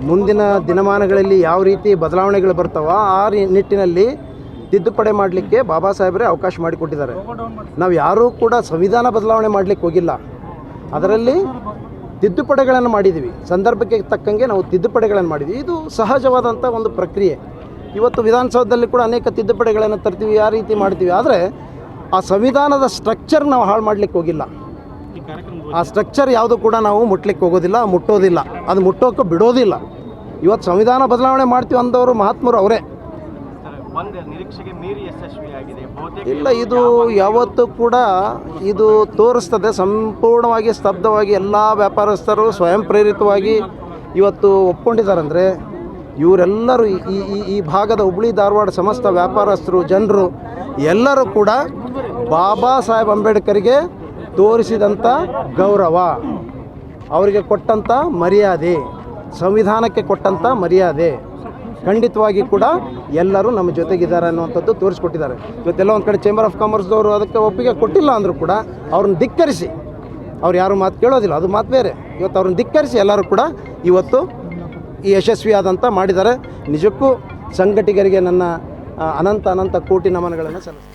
ಮುಂದಿನ ದಿನಮಾನಗಳಲ್ಲಿ ಯಾವ ರೀತಿ ಬದಲಾವಣೆಗಳು ಬರ್ತಾವ ಆ ನಿಟ್ಟಿನಲ್ಲಿ ತಿದ್ದುಪಡಿ ಮಾಡಲಿಕ್ಕೆ ಬಾಬಾ ಸಾಹೇಬ್ರೇ ಅವಕಾಶ ಮಾಡಿಕೊಟ್ಟಿದ್ದಾರೆ. ನಾವು ಯಾರೂ ಕೂಡ ಸಂವಿಧಾನ ಬದಲಾವಣೆ ಮಾಡಲಿಕ್ಕೆ ಹೋಗಿಲ್ಲ, ಅದರಲ್ಲಿ ತಿದ್ದುಪಡಿಗಳನ್ನು ಮಾಡಿದ್ದೀವಿ. ಸಂದರ್ಭಕ್ಕೆ ತಕ್ಕಂಗೆ ನಾವು ತಿದ್ದುಪಡಿಗಳನ್ನು ಮಾಡಿದ್ದೀವಿ. ಇದು ಸಹಜವಾದಂಥ ಒಂದು ಪ್ರಕ್ರಿಯೆ. ಇವತ್ತು ವಿಧಾನಸೌಧದಲ್ಲಿ ಕೂಡ ಅನೇಕ ತಿದ್ದುಪಡಿಗಳನ್ನು ತರ್ತೀವಿ, ಯಾವ ರೀತಿ ಮಾಡ್ತೀವಿ. ಆದರೆ ಆ ಸಂವಿಧಾನದ ಸ್ಟ್ರಕ್ಚರ್ ನಾವು ಹಾಳು ಮಾಡಲಿಕ್ಕೆ ಹೋಗಿಲ್ಲ. ಆ ಸ್ಟ್ರಕ್ಚರ್ ಯಾವುದು ಕೂಡ ನಾವು ಮುಟ್ಲಿಕ್ಕೆ ಹೋಗೋದಿಲ್ಲ, ಮುಟ್ಟೋದಿಲ್ಲ, ಅದು ಮುಟ್ಟೋಕೆ ಬಿಡೋದಿಲ್ಲ. ಇವತ್ತು ಸಂವಿಧಾನ ಬದಲಾವಣೆ ಮಾಡ್ತೀವಿ ಅಂದವರು ಮಹಾತ್ಮರು ಅವರೇ. ಒಂದು ನಿರೀಕ್ಷೆಗೆ ಮೀರಿ ಯಶಸ್ವಿಯಾಗಿದೆ ಬಹುತೇಕ. ಇಲ್ಲ, ಇದು ಯಾವತ್ತೂ ಕೂಡ ಇದು ತೋರಿಸ್ತದೆ ಸಂಪೂರ್ಣವಾಗಿ ಸ್ತಬ್ಧವಾಗಿ ಎಲ್ಲ ವ್ಯಾಪಾರಸ್ಥರು ಸ್ವಯಂ ಪ್ರೇರಿತವಾಗಿ ಇವತ್ತು ಒಪ್ಕೊಂಡಿದ್ದಾರಂದರೆ ಇವರೆಲ್ಲರೂ ಈ ಭಾಗದ ಹುಬ್ಳಿ ಧಾರವಾಡ ಸಮಸ್ತ ವ್ಯಾಪಾರಸ್ಥರು ಜನರು ಎಲ್ಲರೂ ಕೂಡ ಬಾಬಾ ಸಾಹೇಬ್ ಅಂಬೇಡ್ಕರ್ಗೆ ತೋರಿಸಿದಂಥ ಗೌರವ, ಅವರಿಗೆ ಕೊಟ್ಟಂಥ ಮರ್ಯಾದೆ, ಸಂವಿಧಾನಕ್ಕೆ ಕೊಟ್ಟಂಥ ಮರ್ಯಾದೆ ಖಂಡಿತವಾಗಿ ಕೂಡ ಎಲ್ಲರೂ ನಮ್ಮ ಜೊತೆಗಿದ್ದಾರೆ ಅನ್ನುವಂಥದ್ದು ತೋರಿಸ್ಕೊಟ್ಟಿದ್ದಾರೆ. ಇವತ್ತೆಲ್ಲ ಒಂದು ಕಡೆ ಚೇಂಬರ್ ಆಫ್ ಕಾಮರ್ಸ್ದವರು ಅದಕ್ಕೆ ಒಪ್ಪಿಗೆ ಕೊಟ್ಟಿಲ್ಲ ಅಂದರೂ ಕೂಡ ಅವ್ರನ್ನ ಧಿಕ್ಕರಿಸಿ, ಅವ್ರು ಯಾರು ಮಾತು ಕೇಳೋದಿಲ್ಲ, ಅದು ಮಾತು ಬೇರೆ. ಇವತ್ತು ಅವ್ರನ್ನ ಧಿಕ್ಕರಿಸಿ ಎಲ್ಲರೂ ಕೂಡ ಇವತ್ತು ಈ ಯಶಸ್ವಿಯಾದಂಥ ಮಾಡಿದ್ದಾರೆ. ನಿಜಕ್ಕೂ ಸಂಘಟಕರಿಗೆ ನನ್ನ ಅನಂತ ಕೋಟಿ ನಮನಗಳನ್ನು ಸಲ್ಲಿಸ್ತೀನಿ.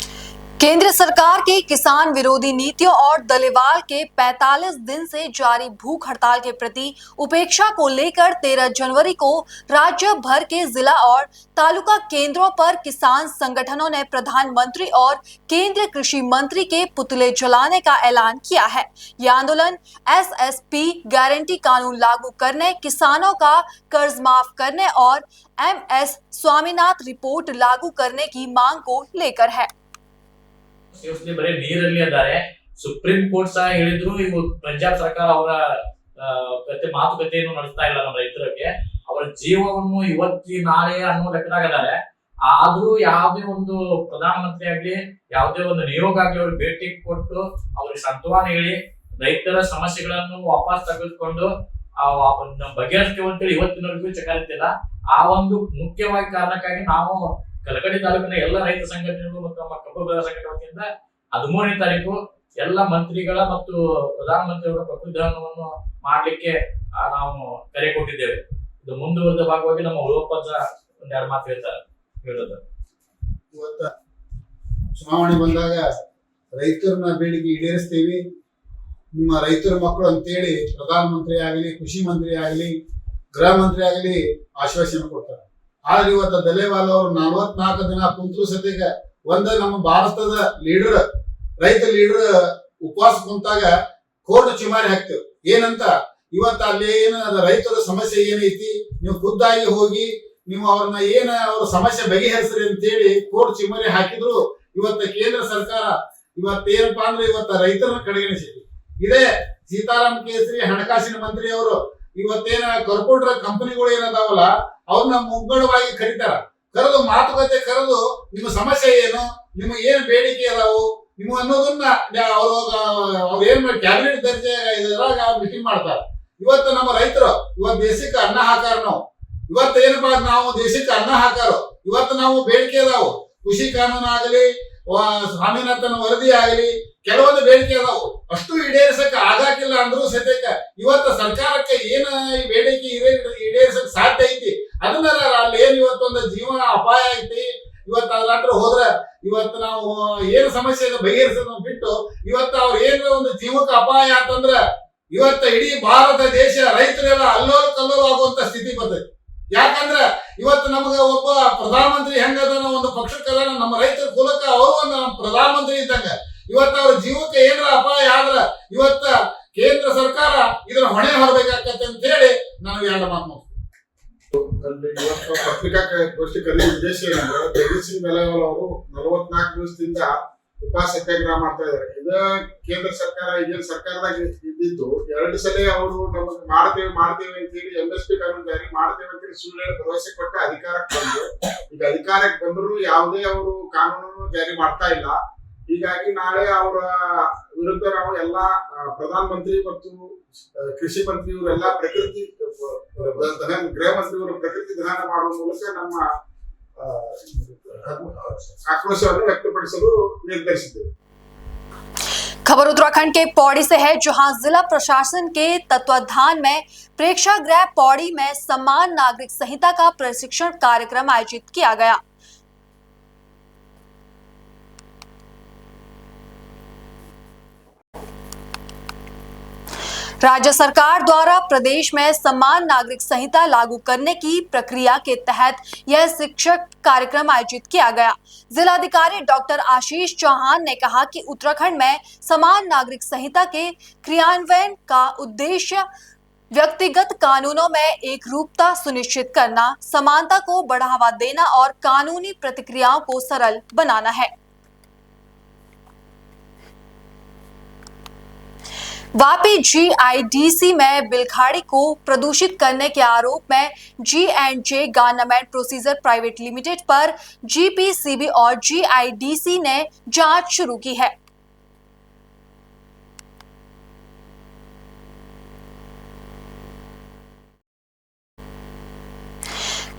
केंद्र सरकार की किसान विरोधी नीतियों और दलेवाल के 45 दिन से जारी भूख हड़ताल के प्रति उपेक्षा को लेकर 13 जनवरी को राज्य भर के जिला और तालुका केंद्रों पर किसान संगठनों ने प्रधानमंत्री और केंद्रीय कृषि मंत्री के पुतले जलाने का ऐलान किया है। यह आंदोलन एसएसपी गारंटी कानून लागू करने, किसानों का कर्ज माफ करने और MS स्वामीनाथ रिपोर्ट लागू करने की मांग को लेकर है। ಬರೀ ನೀರಲ್ಲಿ ಅದಾರೆ. ಸುಪ್ರೀಂ ಕೋರ್ಟ್ ಸಹ ಹೇಳಿದ್ರು, ಇವು ಪಂಜಾಬ್ ಸರ್ಕಾರ ಅವರ ಮಾತುಕತೆಯನ್ನು ನಡೆಸ್ತಾ ಇಲ್ಲ ನಮ್ಮ ರೈತರಿಗೆ. ಅವರ ಜೀವವನ್ನು ಇವತ್ತಿ ನಾಳೆ ಅನ್ನೋ ಲೆಕ್ಕದಾಗದಾರೆ. ಆದ್ರೂ ಯಾವುದೇ ಒಂದು ಪ್ರಧಾನಮಂತ್ರಿ ಆಗ್ಲಿ, ಯಾವುದೇ ಒಂದು ನಿಯೋಗ ಆಗ್ಲಿ ಅವ್ರಿಗೆ ಭೇಟಿ ಕೊಟ್ಟು ಅವ್ರಿಗೆ ಸಂತವಾನ ಹೇಳಿ ರೈತರ ಸಮಸ್ಯೆಗಳನ್ನು ವಾಪಸ್ ತೆಗೆದುಕೊಂಡು ಬಗೆಹರಿಸ್ತೇವೆ ಅಂತೇಳಿ ಇವತ್ತಿನವರೆಗೂ ಚಕಾರಿತಿಲ್ಲ. ಆ ಒಂದು ಮುಖ್ಯವಾಗಿ ಕಾರಣಕ್ಕಾಗಿ ನಾವು ಕಲಕಡಿ ತಾಲೂಕಿನ ಎಲ್ಲ ರೈತ ಸಂಘಟನೆಗಳು ಮತ್ತು ನಮ್ಮ ಕಬ್ಬು ಬೆಳೆಗಾರರ ಸಂಘಟನೆ ವತಿಯಿಂದ 13ನೇ ತಾರೀಕು ಎಲ್ಲ ಮಂತ್ರಿಗಳ ಮತ್ತು ಪ್ರಧಾನಮಂತ್ರಿಯವರ ಪ್ರತಿಜ್ಞಾನವನ್ನು ಮಾಡ್ಲಿಕ್ಕೆ ನಾವು ಕರೆ ಕೊಟ್ಟಿದ್ದೇವೆ. ಇದು ಮುಂದುವರೆದ ಭಾಗವಾಗಿ ನಮ್ಮ ಉಳವಪ್ಪಜ್ಜ ಒಂದೆರಡು ಮಾತು ಹೇಳೋದು. ಇವತ್ತ ಚುನಾವಣೆ ಬಂದಾಗ ರೈತರನ್ನ ಬೇಡಿಕೆ ಈಡೇರಿಸ್ತೇವೆ, ನಿಮ್ಮ ರೈತರ ಮಕ್ಕಳು ಅಂತೇಳಿ ಪ್ರಧಾನಮಂತ್ರಿ ಆಗಲಿ, ಕೃಷಿ ಮಂತ್ರಿ ಆಗಲಿ, ಗೃಹ ಮಂತ್ರಿ ಆಗಲಿ ಆಶ್ವಾಸನೆ ಕೊಡ್ತಾರೆ. ಆದ್ರೆ ಇವತ್ತ ದಲೇವಾಲ್ ಅವರು 44 ದಿನ ಕುಂತ್ರು ಸದ್ಯಕ್ಕೆ ನಮ್ಮ ಭಾರತದ ಲೀಡರ್, ರೈತ ಲೀಡರ್ ಉಪವಾಸ ಕುಂತಾಗ ಕೋರ್ಟ್ ಚಿಮಾರಿ ಹಾಕ್ತೇವೆ. ಏನಂತ ಇವತ್ತು ಅಲ್ಲಿ ಏನ ರೈತರ ಸಮಸ್ಯೆ ಏನೈತಿ, ನೀವು ಖುದ್ದಾಗಿ ಹೋಗಿ ನೀವು ಅವ್ರನ್ನ ಅವ್ರ ಸಮಸ್ಯೆ ಬಗೆಹರಿಸ್ರಿ ಅಂತೇಳಿ ಕೋರ್ಟ್ ಚಿಮಾರಿ ಹಾಕಿದ್ರು. ಇವತ್ತ ಕೇಂದ್ರ ಸರ್ಕಾರ ಇವತ್ತೇನಪ್ಪಾ ಅಂದ್ರೆ ಇವತ್ತ ರೈತರನ್ನ ಕಡೆಗಣಿಸಿದ್ವಿ. ಇದೇ ಸೀತಾರಾಮ್ ಕೇಸರಿ ಹಣಕಾಸಿನ ಮಂತ್ರಿ ಅವರು ಇವತ್ತೇನ ಕಾರ್ಪೊರೇಟ್ ಕಂಪನಿಗಳು ಏನದಾವಲ್ಲ ಅವ್ರನ್ನ ಮುಂಗಡವಾಗಿ ಕರೀತಾರ. ಕರೆದು ಮಾತುಕತೆ ಕರೆದು ನಿಮ್ಮ ಸಮಸ್ಯೆ ಏನು, ನಿಮ್ಮ ಏನ್ ಬೇಡಿಕೆ ಅದಾವು ನಿಮ್ಮ ಅನ್ನೋದನ್ನ ಅವ್ರು ಏನ್ ಕ್ಯಾಬಿನೆಟ್ ದರ್ಜೆ ಇದ್ರಾಗ ಮೀಟಿಂಗ್ ಮಾಡ್ತಾರ. ಇವತ್ತು ನಮ್ಮ ರೈತರು ಇವತ್ತು ದೇಶಕ್ಕೆ ಅನ್ನ ಹಾಕಾರ, ಇವತ್ತೇನಪ್ಪಾ ನಾವು ದೇಶಕ್ಕೆ ಅನ್ನ ಹಾಕಾರು. ಇವತ್ತು ನಾವು ಬೇಡಿಕೆ ಅದಾವು, ಕೃಷಿ ಕಾನೂನು ಆಗಲಿ, ಸ್ವಾಮಿನಾಥನ್ ವರದಿ ಆಗಲಿ, ಕೆಲವೊಂದು ಬೇಡಿಕೆ ಅದಾವು. ಅಷ್ಟು ಈಡೇರಿಸಕ್ಕೆ ಆಗಾಕಿಲ್ಲ ಅಂದ್ರೂ ಸದ್ಯಕ್ಕ ಇವತ್ತು ಸರ್ಕಾರಕ್ಕೆ ಏನ ಈ ಬೇಡಿಕೆ ಈಡೇರಿಸಕ್ ಸಾಧ್ಯ ಐತಿ ಅದನ್ನ ಅಲ್ಲಿ ಏನ್ ಇವತ್ತೊಂದು ಜೀವನ ಅಪಾಯ ಐತಿ. ಇವತ್ತು ಅದ್ರ ಹತ್ರ ಹೋದ್ರೆ ಇವತ್ತು ನಾವು ಏನು ಸಮಸ್ಯೆ ಇದೆ ಬಗೆಹರಿಸೋದನ್ನ ಬಿಟ್ಟು ಇವತ್ತು ಅವ್ರ ಏನಾರ ಒಂದು ಜೀವಕ್ಕೆ ಅಪಾಯ ಆತಂದ್ರ ಇವತ್ತ ಇಡೀ ಭಾರತ ದೇಶ ರೈತರೆಲ್ಲ ಅಲ್ಲೋಲ ಕಲ್ಲೋಲ ಆಗುವಂತ ಸ್ಥಿತಿ ಬರ್ತೈತಿ. ಯಾಕಂದ್ರ ಇವತ್ತು ನಮಗ ಒಬ್ಬ ಪ್ರಧಾನಮಂತ್ರಿ ಹೆಂಗದನ ಒಂದು ಪಕ್ಷಕ್ಕ ನಮ್ಮ ರೈತರ ಕುಲಕ್ಕ ಅವರು ಒಂದು ಪ್ರಧಾನಮಂತ್ರಿ ಇದ್ದಂಗ. ಇವತ್ತು ಅವ್ರ ಜೀವಕ್ಕೆ ಏನಾರ ಅಪಾಯ ಆದ್ರ ಇವತ್ತ ಕೇಂದ್ರ ಸರ್ಕಾರ ಇದನ್ನ ಹೊಣೆ ಹೊರಬೇಕಾಗತ್ತೆ ಅಂತ ಹೇಳಿ ನಾನು ಎರಡು ಮಾತು ಇವತ್ತು ಪತ್ರಿಕಾಗೋಷ್ಠಿ ಕರೆಯುವ ಉದ್ದೇಶ ಏನಂದ್ರೆ ಜಗದೀಶ್ ಸಿಂಗ್ ಮೆಲವಾಲ್ ಅವರು 44 ದಿವಸದಿಂದ ಉಪವಾಸ ಸತ್ಯಾಗ್ರಹ ಮಾಡ್ತಾ ಇದ್ದಾರೆ. ಇದ ಕೇಂದ್ರ ಸರ್ಕಾರ ಈಗಿನ ಸರ್ಕಾರದಾಗ ಇದ್ದಿದ್ದು 2 ಸಲ ಅವರು ನಮಗೆ ಮಾಡ್ತೇವೆ ಅಂತ ಹೇಳಿ MSP ಕಾನೂನು ಜಾರಿ ಮಾಡ್ತೇವೆ ಅಂತ ಹೇಳಿ ಸುಳ್ಳು ಹೇಳಿ ಭರವಸೆ ಕೊಟ್ಟು ಅಧಿಕಾರಕ್ಕೆ ಬಂದ್ರು. ಈಗ ಅಧಿಕಾರಕ್ಕೆ ಬಂದ್ರು ಯಾವುದೇ ಅವರು ಕಾನೂನು ಜಾರಿ ಮಾಡ್ತಾ ಇಲ್ಲ. ಹೀಗಾಗಿ ನಾಳೆ ಅವರ ವಿರುದ್ಧ ನಾವು ಎಲ್ಲಾ ಪ್ರಧಾನಮಂತ್ರಿ ಮತ್ತು ಕೃಷಿ ಮಂತ್ರಿ ಇವರೆಲ್ಲ ಪ್ರಕೃತಿ ಗೃಹ ಮಂತ್ರಿ ಅವರು ಪ್ರಕೃತಿ ದಹನ ಮಾಡುವ ಮೂಲಕ ನಮ್ಮ ಆಕ್ರೋಶವನ್ನು ವ್ಯಕ್ತಪಡಿಸಲು ನಿರ್ಧರಿಸಿದ್ದೇವೆ. खबर उत्तराखंड के पौड़ी से है, जहां जिला प्रशासन के तत्वाधान में प्रेक्षागृह पौड़ी में समान नागरिक संहिता का प्रशिक्षण कार्यक्रम आयोजित किया गया। राज्य सरकार द्वारा प्रदेश में समान नागरिक संहिता लागू करने की प्रक्रिया के तहत यह शिक्षक कार्यक्रम आयोजित किया गया। जिलाधिकारी डॉक्टर आशीष चौहान ने कहा कि उत्तराखंड में समान नागरिक संहिता के क्रियान्वयन का उद्देश्य व्यक्तिगत कानूनों में एक रूपता सुनिश्चित करना, समानता को बढ़ावा देना और कानूनी प्रतिक्रियाओं को सरल बनाना है। वापी GIDC में बिलखाड़ी को प्रदूषित करने के आरोप में G&J government procedure private limited पर GPCB और GIDC ने जांच शुरू की है।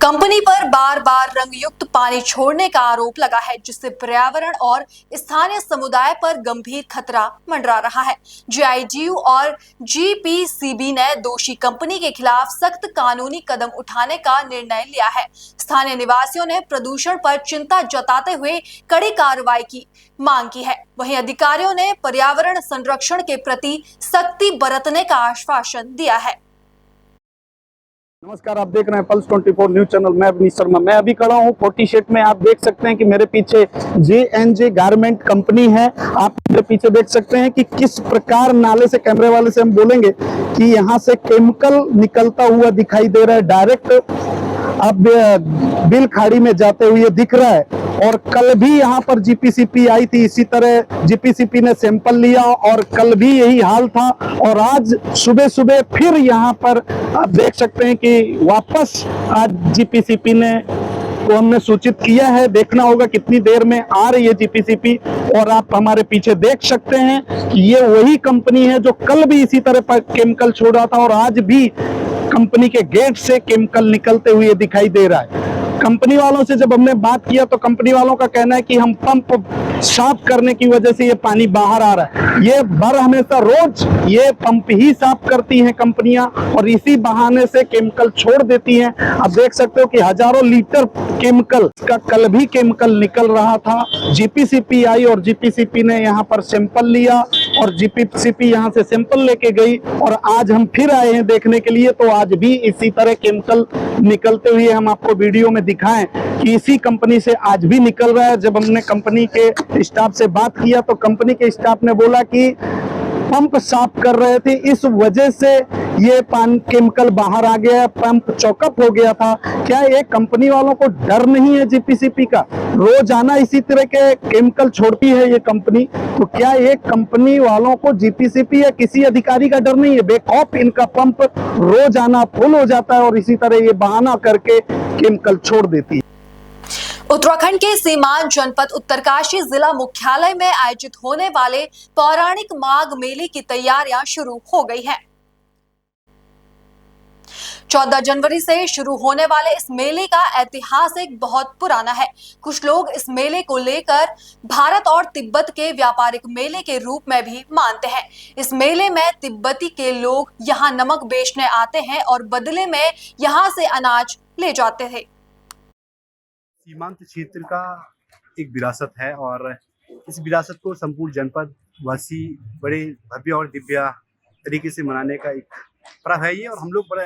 कंपनी पर बार बार रंगयुक्त पानी छोड़ने का आरोप लगा है, जिससे पर्यावरण और स्थानीय समुदाय पर गंभीर खतरा मंडरा रहा है। GIDU और GPCB ने दोषी कंपनी के खिलाफ सख्त कानूनी कदम उठाने का निर्णय लिया है। स्थानीय निवासियों ने प्रदूषण पर चिंता जताते हुए कड़ी कार्रवाई की मांग की है। वहीं अधिकारियों ने पर्यावरण संरक्षण के प्रति सख्ती बरतने का आश्वासन दिया है। नमस्कार, आप देख रहे हैं पल्स 24 न्यूज चैनल। मैं अवनीश शर्मा। मैं अभी खड़ा हूँ 40 शेड में। आप देख सकते हैं कि मेरे पीछे J&J गारमेंट कंपनी है। आप मेरे पीछे देख सकते हैं कि किस प्रकार नाले से, कैमरे वाले से हम बोलेंगे कि यहाँ से केमिकल निकलता हुआ दिखाई दे रहा है। डायरेक्ट अब बिल खाड़ी में जाते हुए दिख रहा है। और कल भी यहाँ पर GPCP आई थी, इसी तरह GPCP ने सैंपल लिया और कल भी यही हाल था। और आज सुबह सुबह फिर यहाँ पर आप देख सकते हैं कि वापस आज GPCP ने को हमने सूचित किया है। देखना होगा कितनी देर में आ रही है GPCP। और आप हमारे पीछे देख सकते हैं कि ये वही कंपनी है जो कल भी इसी तरह पर केमिकल छोड़ा था और आज भी कंपनी के गेट से केमिकल निकलते हुए दिखाई दे रहा है। कंपनी वालों से जब हमने बात किया तो कंपनी वालों का कहना है कि हम पंप साफ करने की वजह से ये पानी बाहर आ रहा है। ये बर हमेशा रोज ये पंप ही साफ करती हैं कंपनियां और इसी बहाने से केमिकल छोड़ देती हैं। आप देख सकते हो कि हजारों लीटर केमिकल का कल भी केमिकल निकल रहा था। GPCP आई और GPCP ने यहाँ पर सैंपल लिया और GPCP यहाँ से सैंपल लेके गई और आज हम फिर आए हैं देखने के लिए। तो आज भी इसी तरह केमिकल निकलते हुए हम आपको वीडियो में दिखाएं कि इसी कंपनी से आज भी निकल रहा है। जब हमने कंपनी के स्टाफ से बात किया तो कंपनी के स्टाफ ने बोला कि पंप साफ कर रहे थे, इस वजह से ये पानी केमिकल बाहर आ गया, पंप चौकअप हो गया था। क्या ये कंपनी वालों को डर नहीं है GPCP का? रोजाना इसी तरह के केमिकल छोड़ती है ये कंपनी। तो क्या ये कंपनी वालों को GPCP या किसी अधिकारी का डर नहीं है? बेखौफ इनका पंप रोजाना फुल हो जाता है और इसी तरह ये बहाना करके केमिकल छोड़ देती है। उत्तराखंड के सीमांत जनपद उत्तरकाशी जिला मुख्यालय में आयोजित होने वाले पौराणिक माघ मेले की तैयारियां शुरू हो गई हैं। 14 जनवरी से शुरू होने वाले इस मेले का ऐतिहासिक बहुत पुराना है। कुछ लोग इस मेले को लेकर भारत और तिब्बत के व्यापारिक मेले के रूप में भी मानते हैं। इस मेले में तिब्बती के लोग यहाँ नमक बेचने आते हैं और बदले में यहाँ से अनाज ले जाते थे। सीमांत क्षेत्र का एक विरासत है और इस विरासत को संपूर्ण जनपद वासी बड़े भव्य और दिव्य तरीके से मनाने का एक पर्व है ये। और हम लोग बड़े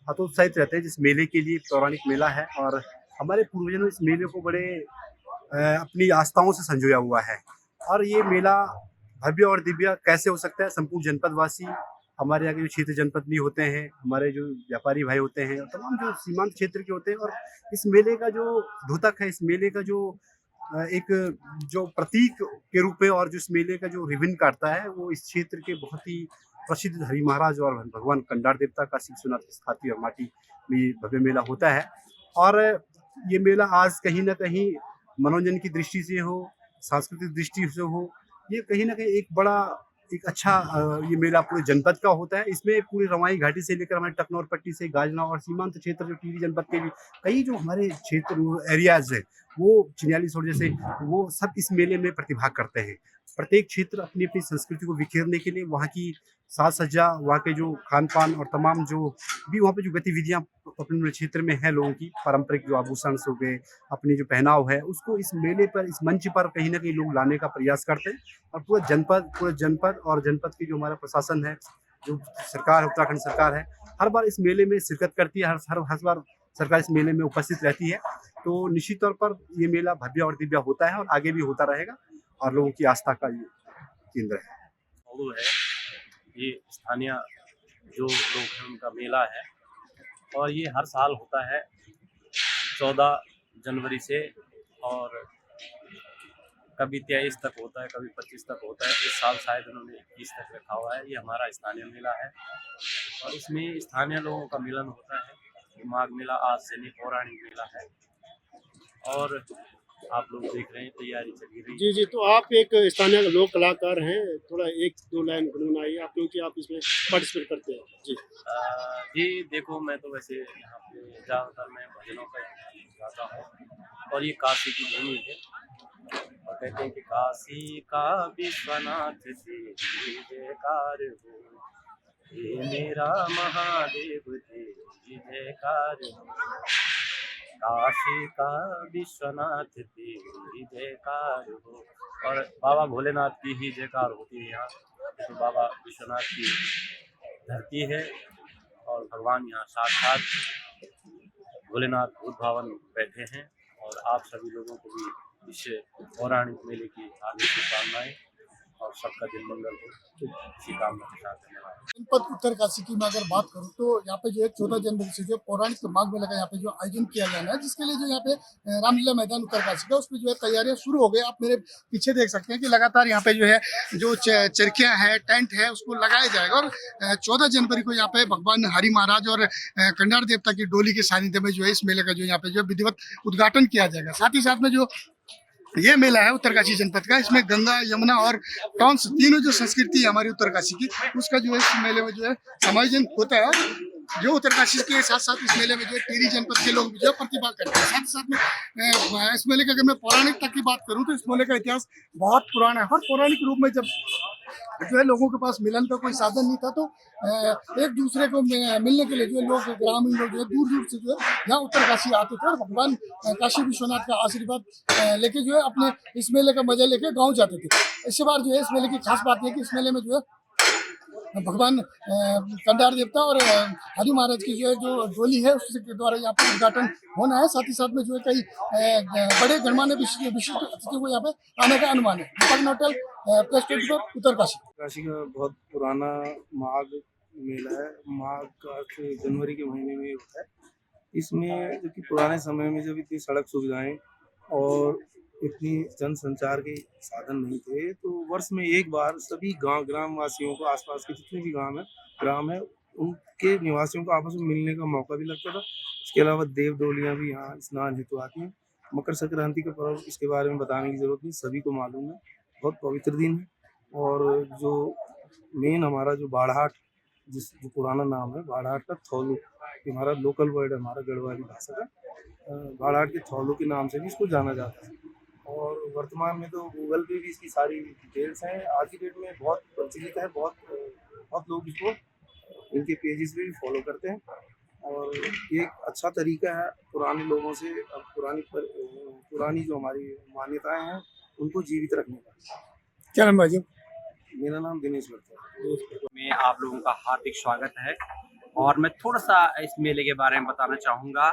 हतोत्साहित रहते हैं जिस मेले के लिए। पौराणिक मेला है और हमारे पूर्वजों ने इस मेले को बड़े अपनी आस्थाओं से संजोया हुआ है। और ये मेला भव्य और दिव्य कैसे हो सकता है? संपूर्ण जनपद वासी, हमारे यहाँ के जो क्षेत्र जनपदनी होते हैं, हमारे जो व्यापारी भाई होते हैं, तमाम जो सीमांत क्षेत्र के होते हैं। और इस मेले का जो द्योतक है, इस मेले का जो एक जो प्रतीक के रूप में और जो इस मेले का जो रिबन काटता है वो इस क्षेत्र के बहुत ही प्रसिद्ध हरि महाराज और भगवान कंडार देवता का शिवनाथ की स्थापति और माटी में ये भव्य मेला होता है। और ये मेला आज कहीं ना कहीं मनोरंजन की दृष्टि से हो, सांस्कृतिक दृष्टि से हो, ये कहीं ना कहीं एक बड़ा एक अच्छा ये मेला पूरे जनपद का होता है। इसमें पूरी रवाई घाटी से लेकर हमारे टकनौर पट्टी से गाजना और सीमांत क्षेत्र जो टिहरी जनपद के भी कई जो हमारे क्षेत्र एरियाज है वो चिन्यालीसौड़ जैसे वो सब इस मेले में प्रतिभाग करते हैं। प्रत्येक क्षेत्र अपनी अपनी संस्कृति को बिखेरने के लिए वहाँ की साज सज्जा, वहाँ के जो खान पान और तमाम जो भी वहाँ पे जो गतिविधियाँ अपने क्षेत्र में है लोगों की पारंपरिक जो आभूषण हो गए, अपनी जो पहनाव है, उसको इस मेले पर, इस मंच पर कहीं ना कहीं लोग लाने का प्रयास करते हैं। और पूरा जनपद और जनपद के जो हमारा प्रशासन है जो सरकार उत्तराखंड सरकार है हर बार इस मेले में शिरकत करती है, हर बार सरकार इस मेले में उपस्थित रहती है। तो निश्चित तौर पर ये मेला भव्य और दिव्य होता है और आगे भी होता रहेगा और लोगों की आस्था का ये केंद्र है। ये स्थानीय जो लोग हैं उनका मेला है और ये हर साल होता है 14 जनवरी से और कभी 23 तक होता है, कभी 25 तक होता है। इस साल शायद उन्होंने 21 तक रखा हुआ है। ये हमारा स्थानीय मेला है और इसमें स्थानीय लोगों का मिलन होता है। माघ मेला आज से नहीं, पौराणिक मेला है और आप लोग देख रहे हैं तैयारी चली रही है। जी जी, तो आप एक स्थानीय लोक कलाकार हैं, थोड़ा 1-2 लाइन गुनगुनाइए आप, क्योंकि आप इसमें पार्टिसिपेट करते हैं। जी जी देखो, मैं तो वैसे यहाँ पे ज़्यादातर मैं भजनों का गाता हूँ और ये काशी की भूमि है और कहते हैं कि काशी का विश्वनाथ जी जयकार हो, ये मेरा महादेव जी जयकार हो, काशी का विश्वनाथ जी जयकार हो। और बाबा भोलेनाथ की ही जयकार होती है यहाँ, तो बाबा विश्वनाथ की धरती है और भगवान यहाँ साक्षात भोलेनाथ भूत भावन बैठे हैं। और आप सभी लोगों को भी इस पौराणिक मेले की हार्दिक शुभकामनाएं और सबका दिन मंगल हो, इसी कामना के साथ धन्यवाद। जनपद उत्तरकाशी की मैं अगर बात करूं तो यहाँ पे जो है 14 जनवरी से जो पौराणिक माघ मेला का यहाँ पे जो आयोजन किया जाना है, जिसके लिए जो यहाँ पे रामलीला मैदान उत्तरकाशी का उसमें जो है तैयारियां शुरू हो गई। आप मेरे पीछे देख सकते हैं कि लगातार यहाँ पे जो है जो चरखियां है, टेंट है, उसको लगाया जाएगा और 14 जनवरी को यहाँ पे भगवान हरि महाराज और कंडार देवता की डोली के सानिध्य में जो है इस मेले का जो यहाँ पे जो विधिवत उद्घाटन किया जाएगा। साथ ही साथ में जो ये मेला है उत्तरकाशी जनपद का, इसमें गंगा, यमुना और टॉन्स तीनों जो संस्कृति है हमारी उत्तरकाशी की, उसका जो है इस मेले में जो है समायोजन होता है। जो उत्तरकाशी के साथ साथ इस मेले में जो है टिहरी जनपद के लोग जो है प्रतिभा करते हैं। साथ ही साथ में इस मेले का अगर मैं पौराणिकता की बात करूं तो इस मेले का इतिहास बहुत पुराना है। और पौराणिक रूप में जब जो है लोगों के पास मिलन का कोई साधन नहीं था तो एक दूसरे को मिलने के लिए जो है लोग, ग्रामीण लोग जो है दूर दूर से जो है यहाँ उत्तरकाशी आते थे और भगवान काशी विश्वनाथ का आशीर्वाद लेके जो है अपने इस मेले का मजा लेके गाँव जाते थे। इस बार जो है इस मेले की खास बात है कि इस मेले में जो है भगवान कंडार देवता और हरि महाराज की जो है जो डोली है उसके द्वारा यहाँ पर उद्घाटन होना है। साथ ही साथ में जो है कई बड़े गणमान्य विशिष्ट अतिथियों को यहाँ पे आने का अनुमान है। दीपक नोटल, प्रेस 24 उत्तरकाशी। काशी का बहुत पुराना माघ मेला है। माघ का अर्थ जनवरी के महीने में होता है। इसमें जबकि पुराने समय में जब इतनी सड़क सुविधाएं और इतनी जनसंचार के साधन नहीं थे तो वर्ष में एक बार सभी गांव ग्राम वासियों को, आसपास के जितने भी ग्राम है उनके निवासियों को आपस में मिलने का मौका भी लगता था। इसके अलावा देव डोलियाँ भी यहाँ स्नान हेतु आती हैं। मकर संक्रांति का पर्व, इसके बारे में बताने की जरूरत नहीं, सभी को मालूम है, बहुत पवित्र दिन है। और जो मेन हमारा जो बाड़हाट, जो पुराना नाम है बाड़हाट का थौलू, हमारा लोकल वर्ड है, हमारा गढ़वाली भाषा का, बाड़हाट के थौलू के नाम से भी इसको जाना जाता है। और वर्तमान में तो गूगल पे भी इसकी सारी डिटेल्स हैं। आज की डेट में बहुत प्रचलित है, बहुत लोग इसको इनके पेजेस पे भी फॉलो करते हैं और एक अच्छा तरीका है पुराने लोगों से पुरानी जो हमारी मान्यताएं हैं उनको जीवित रखने का। क्या नाम भाई? मेरा नाम दिनेश भट्ट में आप लोगों का हार्दिक स्वागत है और मैं थोड़ा सा इस मेले के बारे में बताना चाहूँगा।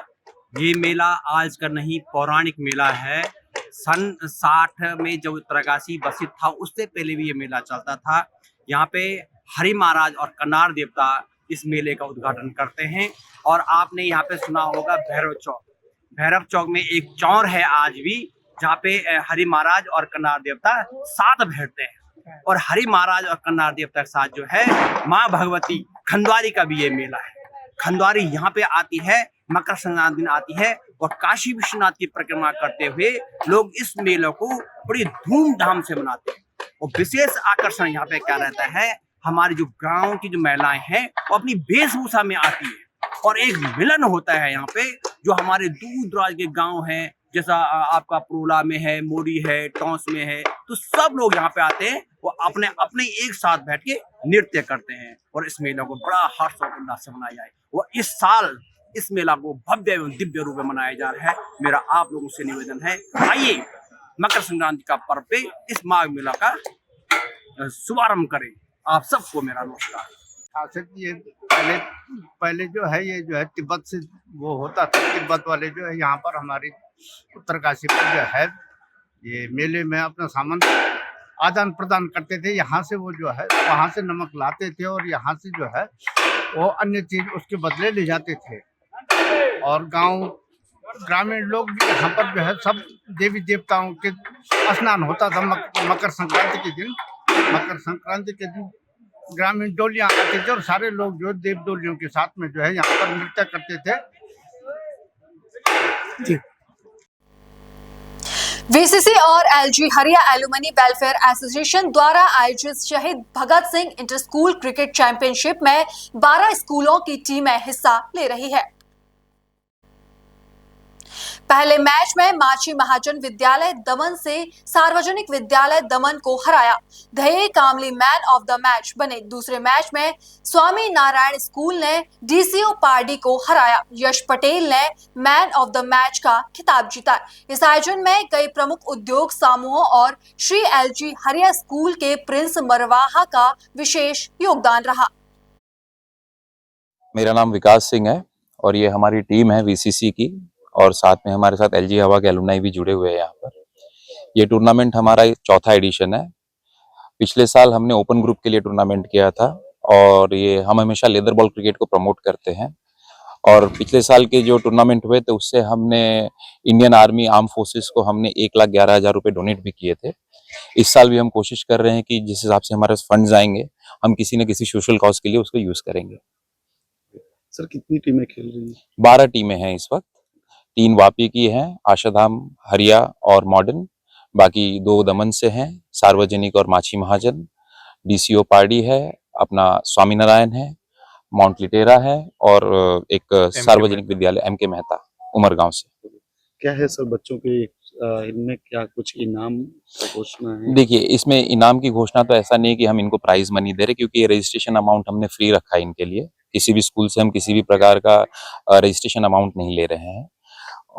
ये मेला आज का नहीं, पौराणिक मेला है। सन 60 में जब उत्तरकाशी बसित था उससे पहले भी ये मेला चलता था। यहाँ पे हरि महाराज और कनार देवता इस मेले का उद्घाटन करते हैं। और आपने यहाँ पे सुना होगा भैरव चौक में एक चौर है आज भी, जहाँ पे हरि महाराज और कनार देवता साथ बैठते हैं। और हरि महाराज और कनार देवता के साथ जो है माँ भगवती खंडवारी का भी ये मेला है। खंडवारी यहाँ पे आती है, मकर संक्रांति दिन आती है और काशी विश्वनाथ की परिक्रमा करते हुए लोग इस मेले को बड़ी धूमधाम से मनाते हैं। और विशेष आकर्षण यहाँ पे क्या रहता है, हमारी जो गांव की जो महिलाएं हैं वो अपनी वेशभूषा में आती है और एक मिलन होता है यहाँ पे। जो हमारे दूर दराज के गांव हैं, जैसा आपका प्रोला में है, मोरी है, टॉन्स में है, तो सब लोग यहाँ पे आते हैं, वो अपने अपने एक साथ बैठ के नृत्य करते हैं और इस मेले को बड़ा हर्ष और उल्लास से मनाया जाए। वो इस साल इस मेला को भव्य एवं दिव्य रूप में मनाया जा रहा है। मेरा आप लोगों से निवेदन है, आइए मकर संक्रांति का पर्व पे इस माघ मेला का शुभारंभ करें। आप सबको मेरा नमस्कार। खासियत ये पहले जो है ये जो है तिब्बत से वो होता था, तिब्बत वाले जो है यहाँ पर हमारी उत्तरकाशी पर जो है ये मेले में अपना सामान आदान प्रदान करते थे। यहाँ से वो जो है वहाँ से नमक लाते थे और यहाँ से जो है वो अन्य चीज उसके बदले ले जाते थे। और ग्रामीण लोग भी यहाँ पर जो है सब देवी देवताओं के स्नान होता था मकर संक्रांति के दिन। मकर संक्रांति के दिन ग्रामीण डोलियां आते थे और सारे लोग जो देव डोलियों के साथ में जो है यहाँ पर नृत्य करते थे। वीसीसी और एलजी हरिया एलुमनी वेलफेयर एसोसिएशन द्वारा आयोजित शहीद Bhagat Singh inter school cricket championship में 12 स्कूलों की टीमें हिस्सा ले रही है। पहले मैच में माची महाजन विद्यालय दमन से सार्वजनिक विद्यालय दमन को हराया। धये कामली मैन ऑफ द मैच बने। दूसरे मैच में स्वामी नारायण स्कूल ने डीसीओ पार्डी को हराया। यश पटेल ने मैन ऑफ द मैच का खिताब जीता। इस आयोजन में कई प्रमुख उद्योग समूहों और श्री एलजी हरिया स्कूल के प्रिंस मरवाहा का विशेष योगदान रहा। मेरा नाम विकास सिंह है और ये हमारी टीम है वीसीसी की, और साथ में हमारे साथ एलजी हवा के एलुमनाई भी जुड़े हुए हैं यहाँ पर। ये टूर्नामेंट हमारा चौथा एडिशन है। पिछले साल हमने ओपन ग्रुप के लिए टूर्नामेंट किया था और ये हम हमेशा लेदर बॉल क्रिकेट को प्रमोट करते हैं। और पिछले साल के जो टूर्नामेंट हुए थे उससे हमने इंडियन आर्मी आर्म फोर्सेस को हमने 1,11,000 रुपये डोनेट भी किए थे। इस साल भी हम कोशिश कर रहे हैं कि जिस हिसाब से हमारे फंड्स आएंगे हम किसी न किसी सोशल कॉज के लिए उसको यूज करेंगे। सर कितनी टीमें खेल रही हैं? 12 टीमें हैं इस वक्त। 3 वापी की हैं, आशाधाम, हरिया और मॉडर्न। बाकी 2 दमन से हैं, सार्वजनिक और माची महाजन। डीसीओ पार्डी है, अपना स्वामीनारायण है, माउंट लिटेरा है और एक सार्वजनिक विद्यालय एमके मेहता उमरगांव से। क्या है सर बच्चों के इनमें क्या कुछ इनाम का घोषणा है? देखिए, इसमें इनाम की घोषणा तो ऐसा नहीं है कि हम इनको प्राइज मनी दे रहे, क्योंकि ये रजिस्ट्रेशन अमाउंट हमने फ्री रखा है इनके लिए। किसी भी स्कूल से हम किसी भी प्रकार का रजिस्ट्रेशन अमाउंट नहीं ले रहे हैं।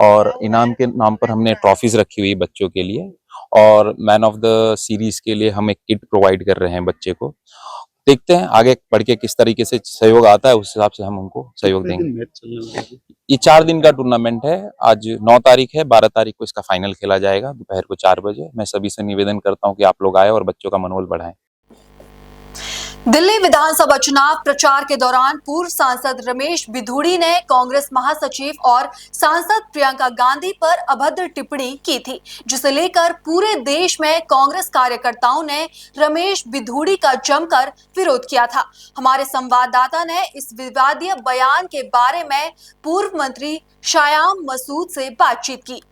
और इनाम के नाम पर हमने ट्रॉफीज रखी हुई बच्चों के लिए, और मैन ऑफ द सीरीज के लिए हम एक किट प्रोवाइड कर रहे हैं बच्चे को। देखते हैं आगे बढ़ के किस तरीके से सहयोग आता है, उस हिसाब से हम उनको सहयोग देंगे। ये 4 दिन का टूर्नामेंट है। आज 9 तारीख है, 12 तारीख को इसका फाइनल खेला जाएगा दोपहर को 4 बजे। मैं सभी से निवेदन करता हूँ कि आप लोग आए और बच्चों का मनोबल बढ़ाएं। दिल्ली विधानसभा चुनाव प्रचार के दौरान पूर्व सांसद रमेश बिधूड़ी ने कांग्रेस महासचिव और सांसद प्रियंका गांधी पर अभद्र टिप्पणी की थी, जिसे लेकर पूरे देश में कांग्रेस कार्यकर्ताओं ने रमेश बिधूड़ी का जमकर विरोध किया था। हमारे संवाददाता ने इस विवादीय बयान के बारे में पूर्व मंत्री शायाम मसूद से बातचीत की।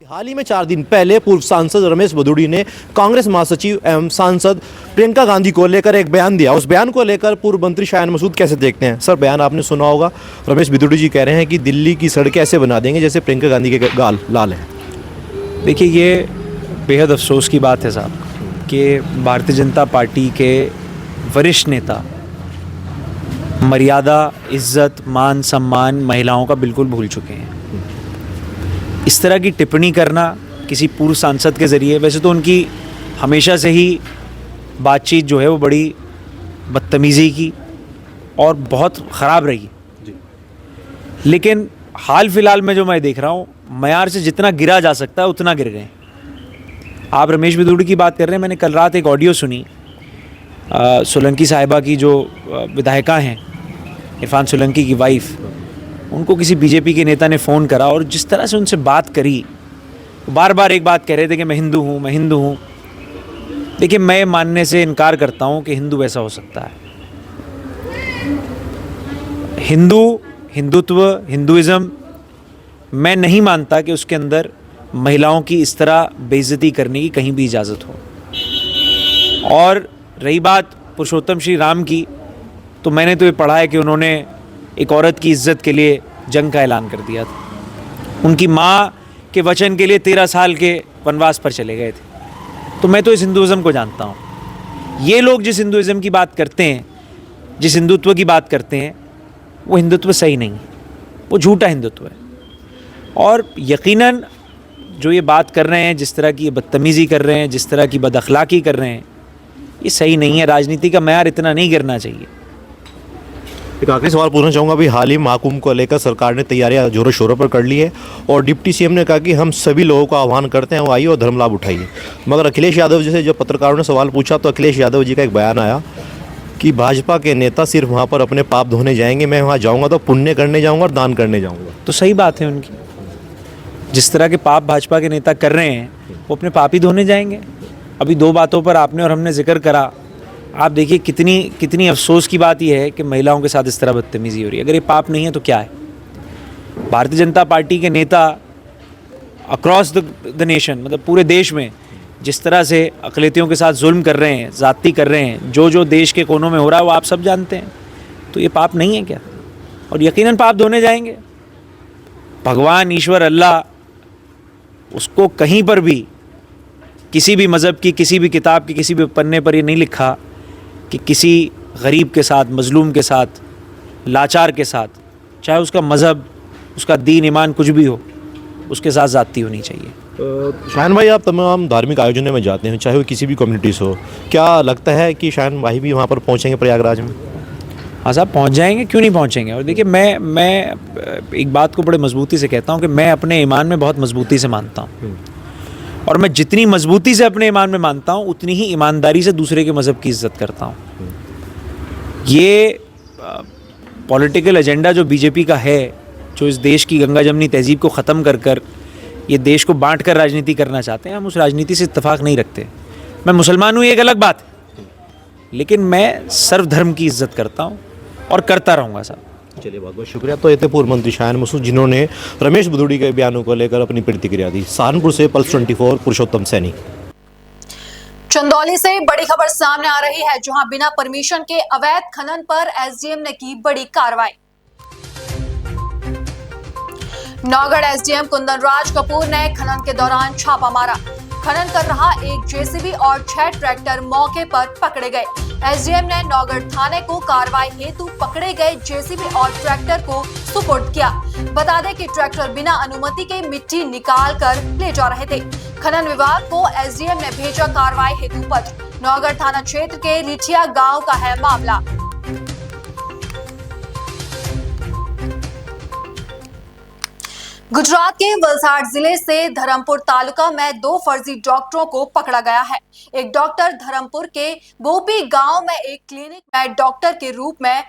हाल ही में 4 दिन पहले पूर्व सांसद रमेश बिधूड़ी ने कांग्रेस महासचिव एवं सांसद प्रियंका गांधी को लेकर एक बयान दिया। उस बयान को लेकर पूर्व मंत्री शायाम मसूद कैसे देखते हैं? सर, बयान आपने सुना होगा। रमेश बिधूड़ी जी कह रहे हैं कि दिल्ली की सड़कें ऐसे बना देंगे जैसे प्रियंका गांधी के गाल लाल है। देखिए, ये बेहद अफसोस की बात है साहब कि भारतीय जनता पार्टी के वरिष्ठ नेता मर्यादा, इज्जत, मान सम्मान महिलाओं का बिल्कुल भूल चुके हैं। इस तरह की टिप्पणी करना किसी पूर्व सांसद के ज़रिए, वैसे तो उनकी हमेशा से ही बातचीत जो है वो बड़ी बदतमीज़ी की और बहुत ख़राब रही, लेकिन हाल फिलहाल में जो मैं देख रहा हूँ, मयार से जितना गिरा जा सकता है उतना गिर गए। आप रमेश बिधूड़ी की बात कर रहे हैं। मैंने कल रात एक ऑडियो सुनी सोलंकी साहिबा की, जो विधायिका हैं, इरफान सोलंकी की वाइफ। उनको किसी बीजेपी के नेता ने फ़ोन करा और जिस तरह से उनसे बात करी, बार बार एक बात कह रहे थे कि मैं हिंदू हूँ, मैं हिंदू हूँ। देखिए, मैं मानने से इनकार करता हूँ कि हिंदू वैसा हो सकता है। हिंदुत्व, हिंदुइज़्म, मैं नहीं मानता कि उसके अंदर महिलाओं की इस तरह बेइज्जती करने की कहीं भी इजाज़त हो। और रही बात पुरुषोत्तम श्री राम की, तो मैंने तो ये पढ़ा है कि उन्होंने एक औरत की इज्जत के लिए जंग का ऐलान कर दिया था। उनकी माँ के वचन के लिए 13 साल के वनवास पर चले गए थे। तो मैं तो इस हिंदुइज़्म को जानता हूँ। ये लोग जिस हिंदुइज़्म की बात करते हैं, जिस हिंदुत्व की बात करते हैं, वो हिंदुत्व सही नहीं है, वो झूठा हिंदुत्व है। और यकीनन जो ये बात कर रहे हैं, जिस तरह की ये बदतमीज़ी कर रहे हैं, जिस तरह की बदअखलाक़ी कर रहे हैं, ये सही नहीं है। राजनीति का मयार इतना नहीं गिरना चाहिए। एक आखिरी सवाल पूछना चाहूँगा। अभी हाल ही महाकुंभ को लेकर सरकार ने तैयारियां जोरों शोरों पर कर ली है और डिप्टी सीएम ने कहा कि हम सभी लोगों का आह्वान करते हैं वो आइए और धर्म लाभ उठाइए। मगर अखिलेश यादव जी से जब पत्रकारों ने सवाल पूछा तो अखिलेश यादव जी का एक बयान आया कि भाजपा के नेता सिर्फ वहाँ पर अपने पाप धोने जाएंगे, मैं वहाँ जाऊँगा तो पुण्य करने जाऊँगा और दान करने जाऊँगा। तो सही बात है उनकी, जिस तरह के पाप भाजपा के नेता कर रहे हैं वो अपने पाप ही धोने जाएंगे। अभी दो बातों पर आपने और हमने जिक्र करा, आप देखिए कितनी अफसोस की बात यह है कि महिलाओं के साथ इस तरह बदतमीजी हो रही है। अगर ये पाप नहीं है तो क्या है? भारतीय जनता पार्टी के नेता अक्रॉस द नेशन, मतलब पूरे देश में जिस तरह से अक़लियतियों के साथ जुल्म कर रहे हैं, ज़्यादती कर रहे हैं, जो देश के कोनों में हो रहा है वो आप सब जानते हैं। तो ये पाप नहीं है क्या? और यकीनन पाप धोने जाएंगे। भगवान, ईश्वर, अल्लाह, उसको कहीं पर भी किसी भी मज़हब की, किसी भी किताब की, किसी भी पन्ने पर ये नहीं लिखा कि किसी गरीब के साथ, मजलूम के साथ, लाचार के साथ, चाहे उसका मज़हब, उसका दीन, ईमान कुछ भी हो, उसके साथ ज़्यादती होनी चाहिए। शाहीन भाई, आप तमाम धार्मिक आयोजनों में जाते हैं, चाहे वो किसी भी कम्युनिटीज़ हो, क्या लगता है कि शाहीन भाई भी वहाँ पर पहुँचेंगे प्रयागराज में? हाँ साहब, पहुँच जाएंगे, क्यों नहीं पहुँचेंगे। और देखिए, मैं एक बात को बड़े मजबूती से कहता हूँ कि मैं अपने ईमान में बहुत मजबूती से मानता हूँ, और मैं जितनी मजबूती से अपने ईमान में मानता हूँ उतनी ही ईमानदारी से दूसरे के मज़हब की इज़्ज़त करता हूँ। ये पॉलिटिकल एजेंडा जो बीजेपी का है, जो इस देश की गंगा जमनी तहजीब को ख़त्म कर ये देश को बांट कर राजनीति करना चाहते हैं, हम उस राजनीति से इत्तेफाक नहीं रखते। मैं मुसलमान हूँ, ये एक अलग बात है, लेकिन मैं सर्वधर्म की इज़्ज़त करता हूँ और करता रहूँगा साहब। चलिए, बहुत बहुत शुक्रिया। तो ये थे पूर्व मंत्री शाहीन मसूद, जिन्होंने रमेश भदौड़ी के बयानों को लेकर अपनी प्रतिक्रिया दी। सहारनपुर से पल्स 24 पुरुषोत्तम सैनी। चंदौली से बड़ी खबर सामने आ रही है, जहां बिना परमिशन के अवैध खनन पर एसडीएम ने की बड़ी कार्रवाई। नौगढ़ एसडीएम कुंदन राज कपूर ने खनन के दौरान छापा मारा। खनन कर रहा एक जेसीबी और 6 ट्रैक्टर मौके पर पकड़े गए। एसडीएम ने नौगढ़ थाने को कार्रवाई हेतु पकड़े गए जेसीबी और ट्रैक्टर को सुपुर्द किया। बता दें कि ट्रैक्टर बिना अनुमति के मिट्टी निकाल कर ले जा रहे थे। खनन विभाग को एसडीएम ने भेजा कार्रवाई हेतु पत्र। नौगढ़ थाना क्षेत्र के रिठिया गांव का है मामला। गुजरात के वलसाड जिले से धरमपुर तालुका में 2 फर्जी डॉक्टरों को पकड़ा गया है। एक डॉक्टर धरमपुर के बोपी गांव में एक क्लिनिक में डॉक्टर के रूप में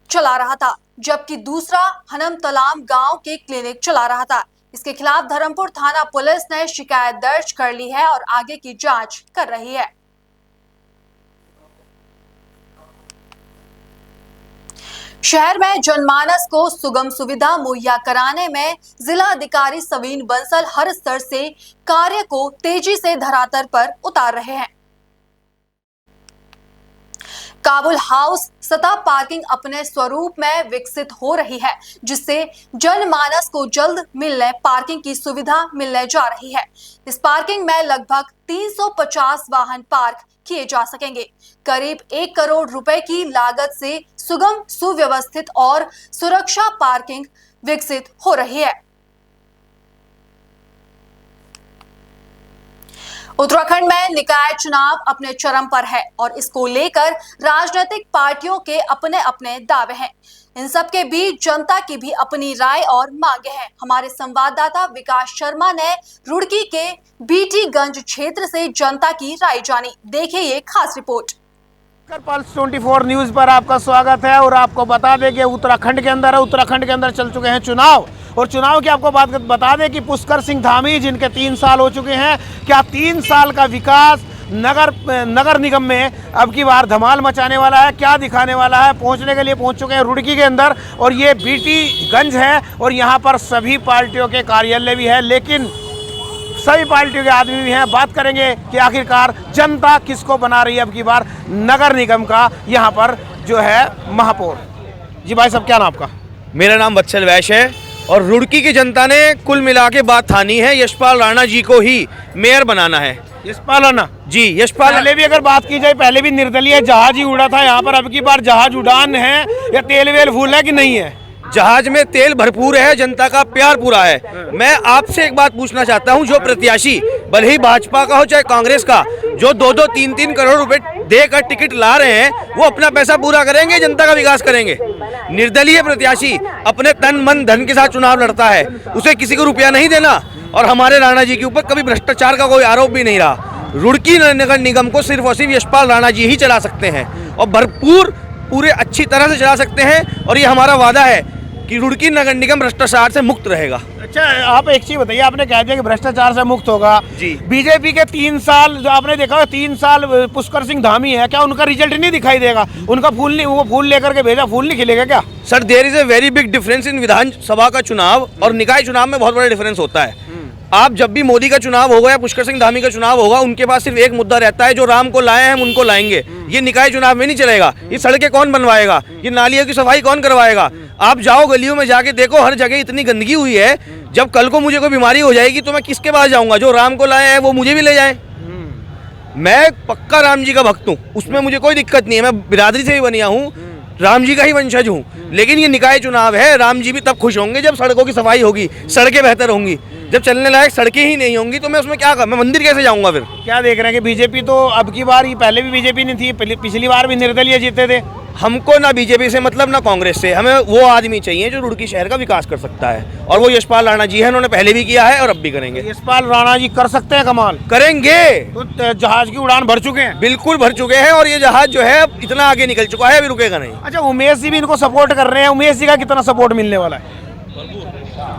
चला रहा था, जबकि दूसरा हनम तलाम गांव के क्लिनिक चला रहा था। इसके खिलाफ धरमपुर थाना पुलिस ने शिकायत दर्ज कर ली है और आगे की जांच कर रही है। शहर में जनमानस को सुगम सुविधा मुहैया कराने में जिला अधिकारी सवीन बंसल हर स्तर से कार्य को तेजी से धरातल पर उतार रहे हैं। काबुल हाउस सतह पार्किंग अपने स्वरूप में विकसित हो रही है, जिससे जनमानस को जल्द मिलने पार्किंग की सुविधा मिलने जा रही है। इस पार्किंग में लगभग 350 वाहन पार्क किए जा सकेंगे। करीब 1 करोड़ रुपए की लागत से सुगम, सुव्यवस्थित और सुरक्षा पार्किंग विकसित हो रही है। उत्तराखंड में निकाय चुनाव अपने चरम पर है और इसको लेकर राजनीतिक पार्टियों के अपने अपने दावे हैं। इन सब के बीच जनता की भी अपनी राय और मांगे हैं। हमारे संवाददाता विकास शर्मा ने रुड़की के बीटीगंज क्षेत्र से जनता की राय जानी। देखिए ये खास रिपोर्ट। पल्स 24 न्यूज पर आपका स्वागत है और आपको बता दें कि उत्तराखंड के अंदर चल चुके हैं चुनाव। और चुनाव की आपको बात बता दें कि पुष्कर सिंह धामी, जिनके 3 साल हो चुके हैं, क्या 3 साल का विकास नगर निगम में अब की बार धमाल मचाने वाला है, क्या दिखाने वाला है। पहुंचने के लिए पहुंच चुके हैं रुड़की के अंदर और ये बीटीगंज है और यहाँ पर सभी पार्टियों के कार्यालय भी है, लेकिन सभी पार्टियों के आदमी भी हैं। बात करेंगे कि आखिरकार जनता किसको बना रही है अब की बार नगर निगम का यहाँ पर जो है महापौर। जी भाई साहब, क्या नाम आपका? मेरा नाम वत्सल वैश्य है और रुड़की की जनता ने कुल मिला के बात ठानी है यशपाल राणा जी को ही मेयर बनाना है। यशपाल राणा जी, यशपाल। पहले भी अगर बात की जाए, पहले भी निर्दलीय जहाज ही उड़ा था यहाँ पर, अब की बार जहाज उड़ान है या तेल वेल फूल है कि नहीं है? जहाज में तेल भरपूर है, जनता का प्यार पूरा है। मैं आपसे एक बात पूछना चाहता हूं, जो प्रत्याशी भले ही भाजपा का हो चाहे कांग्रेस का, जो 2-2, 3-3 करोड़ रुपए देकर टिकट ला रहे हैं वो अपना पैसा पूरा करेंगे, जनता का विकास करेंगे। निर्दलीय प्रत्याशी अपने तन मन धन के साथ चुनाव लड़ता है, उसे किसी को रुपया नहीं देना। और हमारे राणा जी के ऊपर कभी भ्रष्टाचार का कोई आरोप भी नहीं रहा। रुड़की नगर निगम को सिर्फ और सिर्फ यशपाल राणा जी ही चला सकते हैं और पूरे अच्छी तरह से चला सकते हैं। और ये हमारा वादा है कि रुड़की नगर निगम भ्रष्टाचार से मुक्त रहेगा। अच्छा, आप एक चीज बताइए, आपने कह दिया कि भ्रष्टाचार से मुक्त होगा जी। बीजेपी के 3 साल जो आपने देखा 3 साल पुष्कर सिंह धामी है, क्या उनका रिजल्ट नहीं दिखाई देगा? उनका फूल नहीं, वो फूल लेकर के भेजा, फूल नहीं खिलेगा क्या? Sir, there is a very big difference in विधानसभा का चुनाव और निकाय चुनाव में बहुत बड़ा डिफरेंस होता है। आप जब भी मोदी का चुनाव होगा या पुष्कर सिंह धामी का चुनाव होगा, उनके पास सिर्फ एक मुद्दा रहता है, जो राम को लाए हैं हम उनको लाएंगे। ये निकाय चुनाव में नहीं चलेगा। ये सड़कें कौन बनवाएगा, ये नालियों की सफाई कौन करवाएगा? आप जाओ गलियों में जाके देखो, हर जगह इतनी गंदगी हुई है। जब कल को मुझे कोई बीमारी हो जाएगी तो मैं किसके पास जाऊंगा? जो राम को लाए हैं वो मुझे भी ले जाए। मैं पक्का राम जी का भक्त हूँ, उसमें मुझे कोई दिक्कत नहीं है। मैं बिरादरी से भी बनिया हूँ, राम जी का ही वंशज हूँ। लेकिन ये निकाय चुनाव है, राम जी भी तब खुश होंगे जब सड़कों की सफाई होगी, सड़कें बेहतर होंगी। जब चलने लायक सड़कें ही नहीं होंगी तो मैं उसमें क्या कर, मैं मंदिर कैसे जाऊंगा फिर? क्या देख रहे हैं कि बीजेपी तो अब की बार, ये पहले भी बीजेपी नहीं थी, पिछली बार भी निर्दलीय जीते थे। हमको ना बीजेपी से मतलब ना कांग्रेस से, हमें वो आदमी चाहिए जो रुड़की शहर का विकास कर सकता है, और वो यशपाल राणा जी है। उन्होंने पहले भी किया है और अब भी करेंगे। यशपाल राणा जी कर सकते हैं कमाल? करेंगे। तो जहाज की उड़ान भर चुके हैं? बिल्कुल भर चुके हैं, और ये जहाज जो है इतना आगे निकल चुका है, अभी रुकेगा नहीं। अच्छा, उमेश जी भी इनको सपोर्ट कर रहे हैं, उमेश जी का कितना सपोर्ट मिलने वाला है?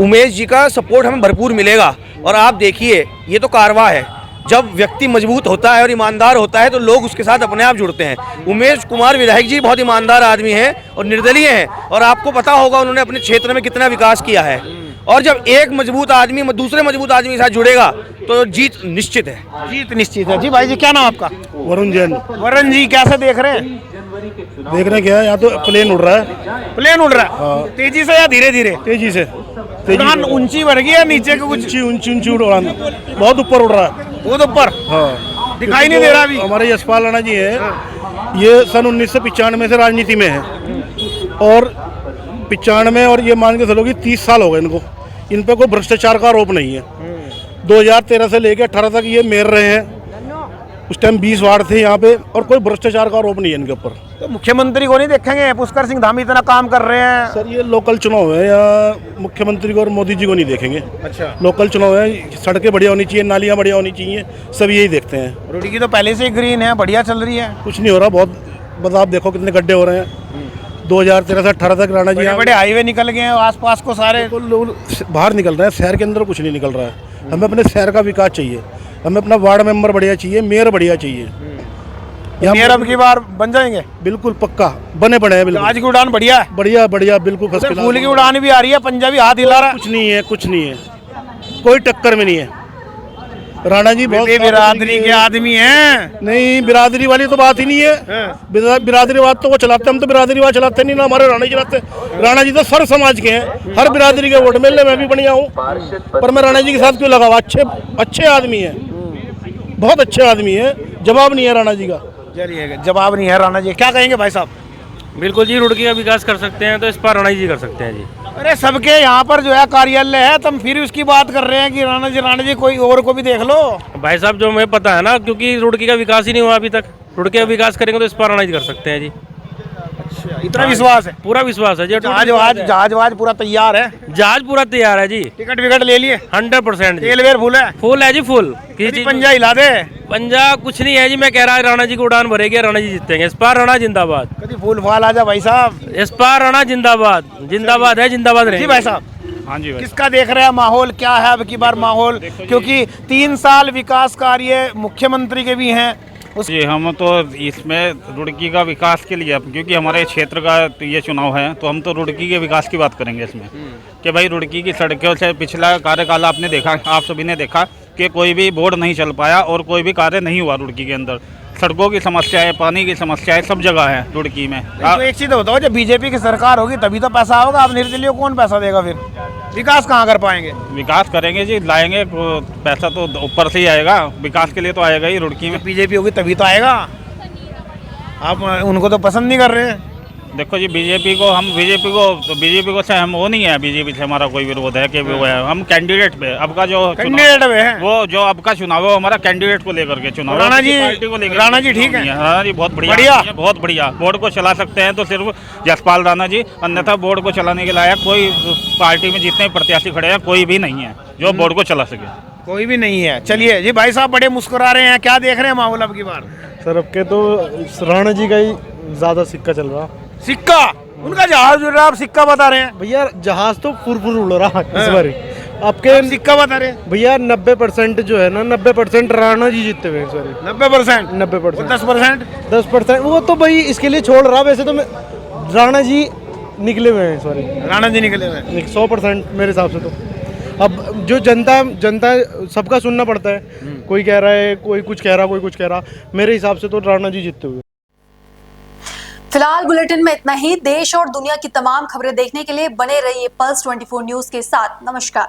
उमेश जी का सपोर्ट हमें भरपूर मिलेगा। और आप देखिए, ये तो कारवा है। जब व्यक्ति मजबूत होता है और ईमानदार होता है तो लोग उसके साथ अपने आप जुड़ते हैं। उमेश कुमार विधायक जी बहुत ईमानदार आदमी हैं और निर्दलीय हैं, और आपको पता होगा उन्होंने अपने क्षेत्र में कितना विकास किया है। और जब एक मजबूत आदमी दूसरे मजबूत आदमी के साथ जुड़ेगा तो जीत निश्चित है। जीत निश्चित है। जी भाई जी, क्या नाम आपका? वरुण जैन। वरुण जी, कैसे देख रहे हैं? देख रहे क्या है, यहाँ तो प्लेन उड़ रहा है। प्लेन उड़ रहा है? हाँ। तेजी से या धीरे धीरे? तेजी से। उड़ान ऊंची बढ़ गई है, नीचे को कुछ ऊंची उड़ान, बहुत ऊपर उड़ रहा है। बहुत ऊपर? हाँ, दिखाई नहीं दे रहा अभी। हमारे यशपाल राणा जी है, ये सन 1995 से राजनीति में है, और 95 और ये मान के चलो कि 30 साल हो गए इनको। इन पे कोई भ्रष्टाचार का आरोप नहीं है। 2013 से लेकर 18 तक ये मेयर रहे हैं। उस टाइम 20 वार्ड थे यहाँ पे, और कोई भ्रष्टाचार का आरोप नहीं है इनके ऊपर। तो मुख्यमंत्री को नहीं देखेंगे? पुष्कर सिंह धामी इतना काम कर रहे हैं। सर, ये लोकल चुनाव है, या मुख्यमंत्री को और मोदी जी को नहीं देखेंगे। अच्छा, लोकल चुनाव है, सड़कें बढ़िया होनी चाहिए, नालियाँ बढ़िया होनी चाहिए, सब यही देखते हैं। रुड़की तो पहले से ही ग्रीन है, बढ़िया चल रही है। कुछ नहीं हो रहा, बहुत बदलाव। आप देखो कितने गड्ढे हो रहे हैं। 2013 से 18 तक राणा जी बड़े हाईवे निकल गए हैं आसपास को, सारे लोग बाहर निकल रहे हैं। शहर के अंदर कुछ नहीं निकल रहा है। हमें अपने शहर का विकास चाहिए, हमें अपना वार्ड मेंबर बढ़िया चाहिए, मेयर बढ़िया चाहिए। मेयर अब की बार बन जाएंगे? बिल्कुल पक्का बने पड़े हैं। बिल्कुल जहाज की उड़ान बढ़िया है? बढ़िया बढ़िया, बिल्कुल फर्स्ट क्लास। फूल की उड़ान भी आ रही है, पंजाबी हाथ हिला रहा है। कुछ नहीं है, कुछ नहीं है, कोई टक्कर में नहीं है। राणा जी बहुत बिरादरी के आदमी हैं। नहीं, बिरादरी वाली तो बात ही नहीं है। बिरादरीवाद तो वो चलाते, हम तो बिरादरीवाद चलाते नहीं ना, हमारे राणा जी चलाते। राणा जी तो सर समाज के हैं, हर बिरादरी के वोट मिलने में भी बढ़िया हूँ, पर मैं राणा जी के साथ क्यों लगा हुआ? अच्छे आदमी है, बहुत अच्छे आदमी है, जवाब नहीं है राणा जी का। चलिए, जवाब नहीं है राणा जी। क्या कहेंगे भाई साहब? बिल्कुल जी, रुड़की का विकास कर सकते हैं तो इस पर राणा जी कर सकते हैं जी। अरे सबके यहाँ पर जो है कार्यालय है, तुम फिर उसकी बात कर रहे हैं कि राणा जी कोई और को भी देख लो। भाई साहब, जो हमें पता है ना, क्योंकि रुड़की का विकास ही नहीं हुआ अभी तक। रुड़की का विकास करेंगे तो इस पर राणा जी कर सकते हैं जी। अच्छा, इतना विश्वास है? पूरा विश्वास है जी। जहाज पूरा तैयार है? जहाज पूरा तैयार है जी। टिकट विकट ले लिए? 100%। तेल वेल फुल है? फुल है जी, फुल। किसी पंजा हिला दे? पंजा कुछ नहीं है जी, मैं कह रहा राणा जी को उड़ान भरेगी, राणा जी जीतेंगे। इस पार राणा जिंदाबाद। कभी फूल फाल आ जा भाई साहब। इस पार राणा जिंदाबाद, जिंदाबाद है, जिंदाबाद रहे भाई साहब। हाँ जी भाई। किसका देख रहे हैं माहौल, क्या है अब की बार माहौल? क्योंकि 3 साल विकास कार्य मुख्यमंत्री के भी हैं। जी, हम तो इसमें रुड़की का विकास के लिए, क्योंकि हमारे क्षेत्र का ये चुनाव है, तो हम तो रुड़की के विकास की बात करेंगे इसमें कि भाई रुड़की की सड़कों से पिछला कार्यकाल आपने देखा, आप सभी ने देखा कि कोई भी बोर्ड नहीं चल पाया और कोई भी कार्य नहीं हुआ रुड़की के अंदर। सड़कों की समस्या है, पानी की समस्या है, सब जगह है रुड़की में। तो एक चीज़ बताओ, जब बीजेपी की सरकार होगी तभी तो पैसा होगा। आप निर्दलीय कौन पैसा देगा? फिर विकास कहाँ कर पाएंगे? विकास करेंगे जी, लाएंगे पैसा तो ऊपर से ही आएगा, विकास के लिए तो आएगा ही रुड़की में। बीजेपी होगी तभी तो आएगा। आप उनको तो पसंद नहीं कर रहे हैं। देखो जी बीजेपी को से हम वो नहीं है, बीजेपी से हमारा कोई विरोध है कि वो है, हम कैंडिडेट पे अब का जो कैंडिडेट पे है वो जो अब का चुनाव है हमारा कैंडिडेट को लेकर के चुनाव, राणा जी पार्टी को लेकर, राणा जी ठीक है, राणा जी बहुत बढ़िया बहुत बढ़िया। बोर्ड को चला सकते हैं तो सिर्फ जसपाल राणा जी, अन्यथा बोर्ड को चलाने के लायक कोई पार्टी में जितने प्रत्याशी खड़े हैं कोई भी नहीं है जो बोर्ड को चला सके, कोई भी नहीं है। चलिए जी भाई साहब बड़े मुस्कुरा रहे हैं, क्या देख रहे हैं माहौल अब की बार? सर अब के तो राणा जी का ही ज्यादा सिक्का चल रहा। सिक्का उनका जहाज उड़ रहा, आप सिक्का बता रहे हैं भैया, जहाज तो फुर उड़ रहा इस बार। आपके सिक्का बता रहे हैं भैया 90% जो है ना, 90% राणा जी जीतते हुए इस बार। 90%? 90%। 10% वो तो भाई इसके लिए छोड़ रहा, वैसे तो मैं राणा जी निकले हुए हैं इस बार। राणा जी निकले हुए हैं 100% मेरे हिसाब से। तो अब जो जनता सबका सुनना पड़ता है, कोई कह रहा है, कोई कुछ कह रहा, कोई कुछ कह रहा। मेरे हिसाब से तो राणा जी जीतते हुए। फिलहाल बुलेटिन में इतना ही। देश और दुनिया की तमाम खबरें देखने के लिए बने रहिए पल्स 24 न्यूज के साथ। नमस्कार।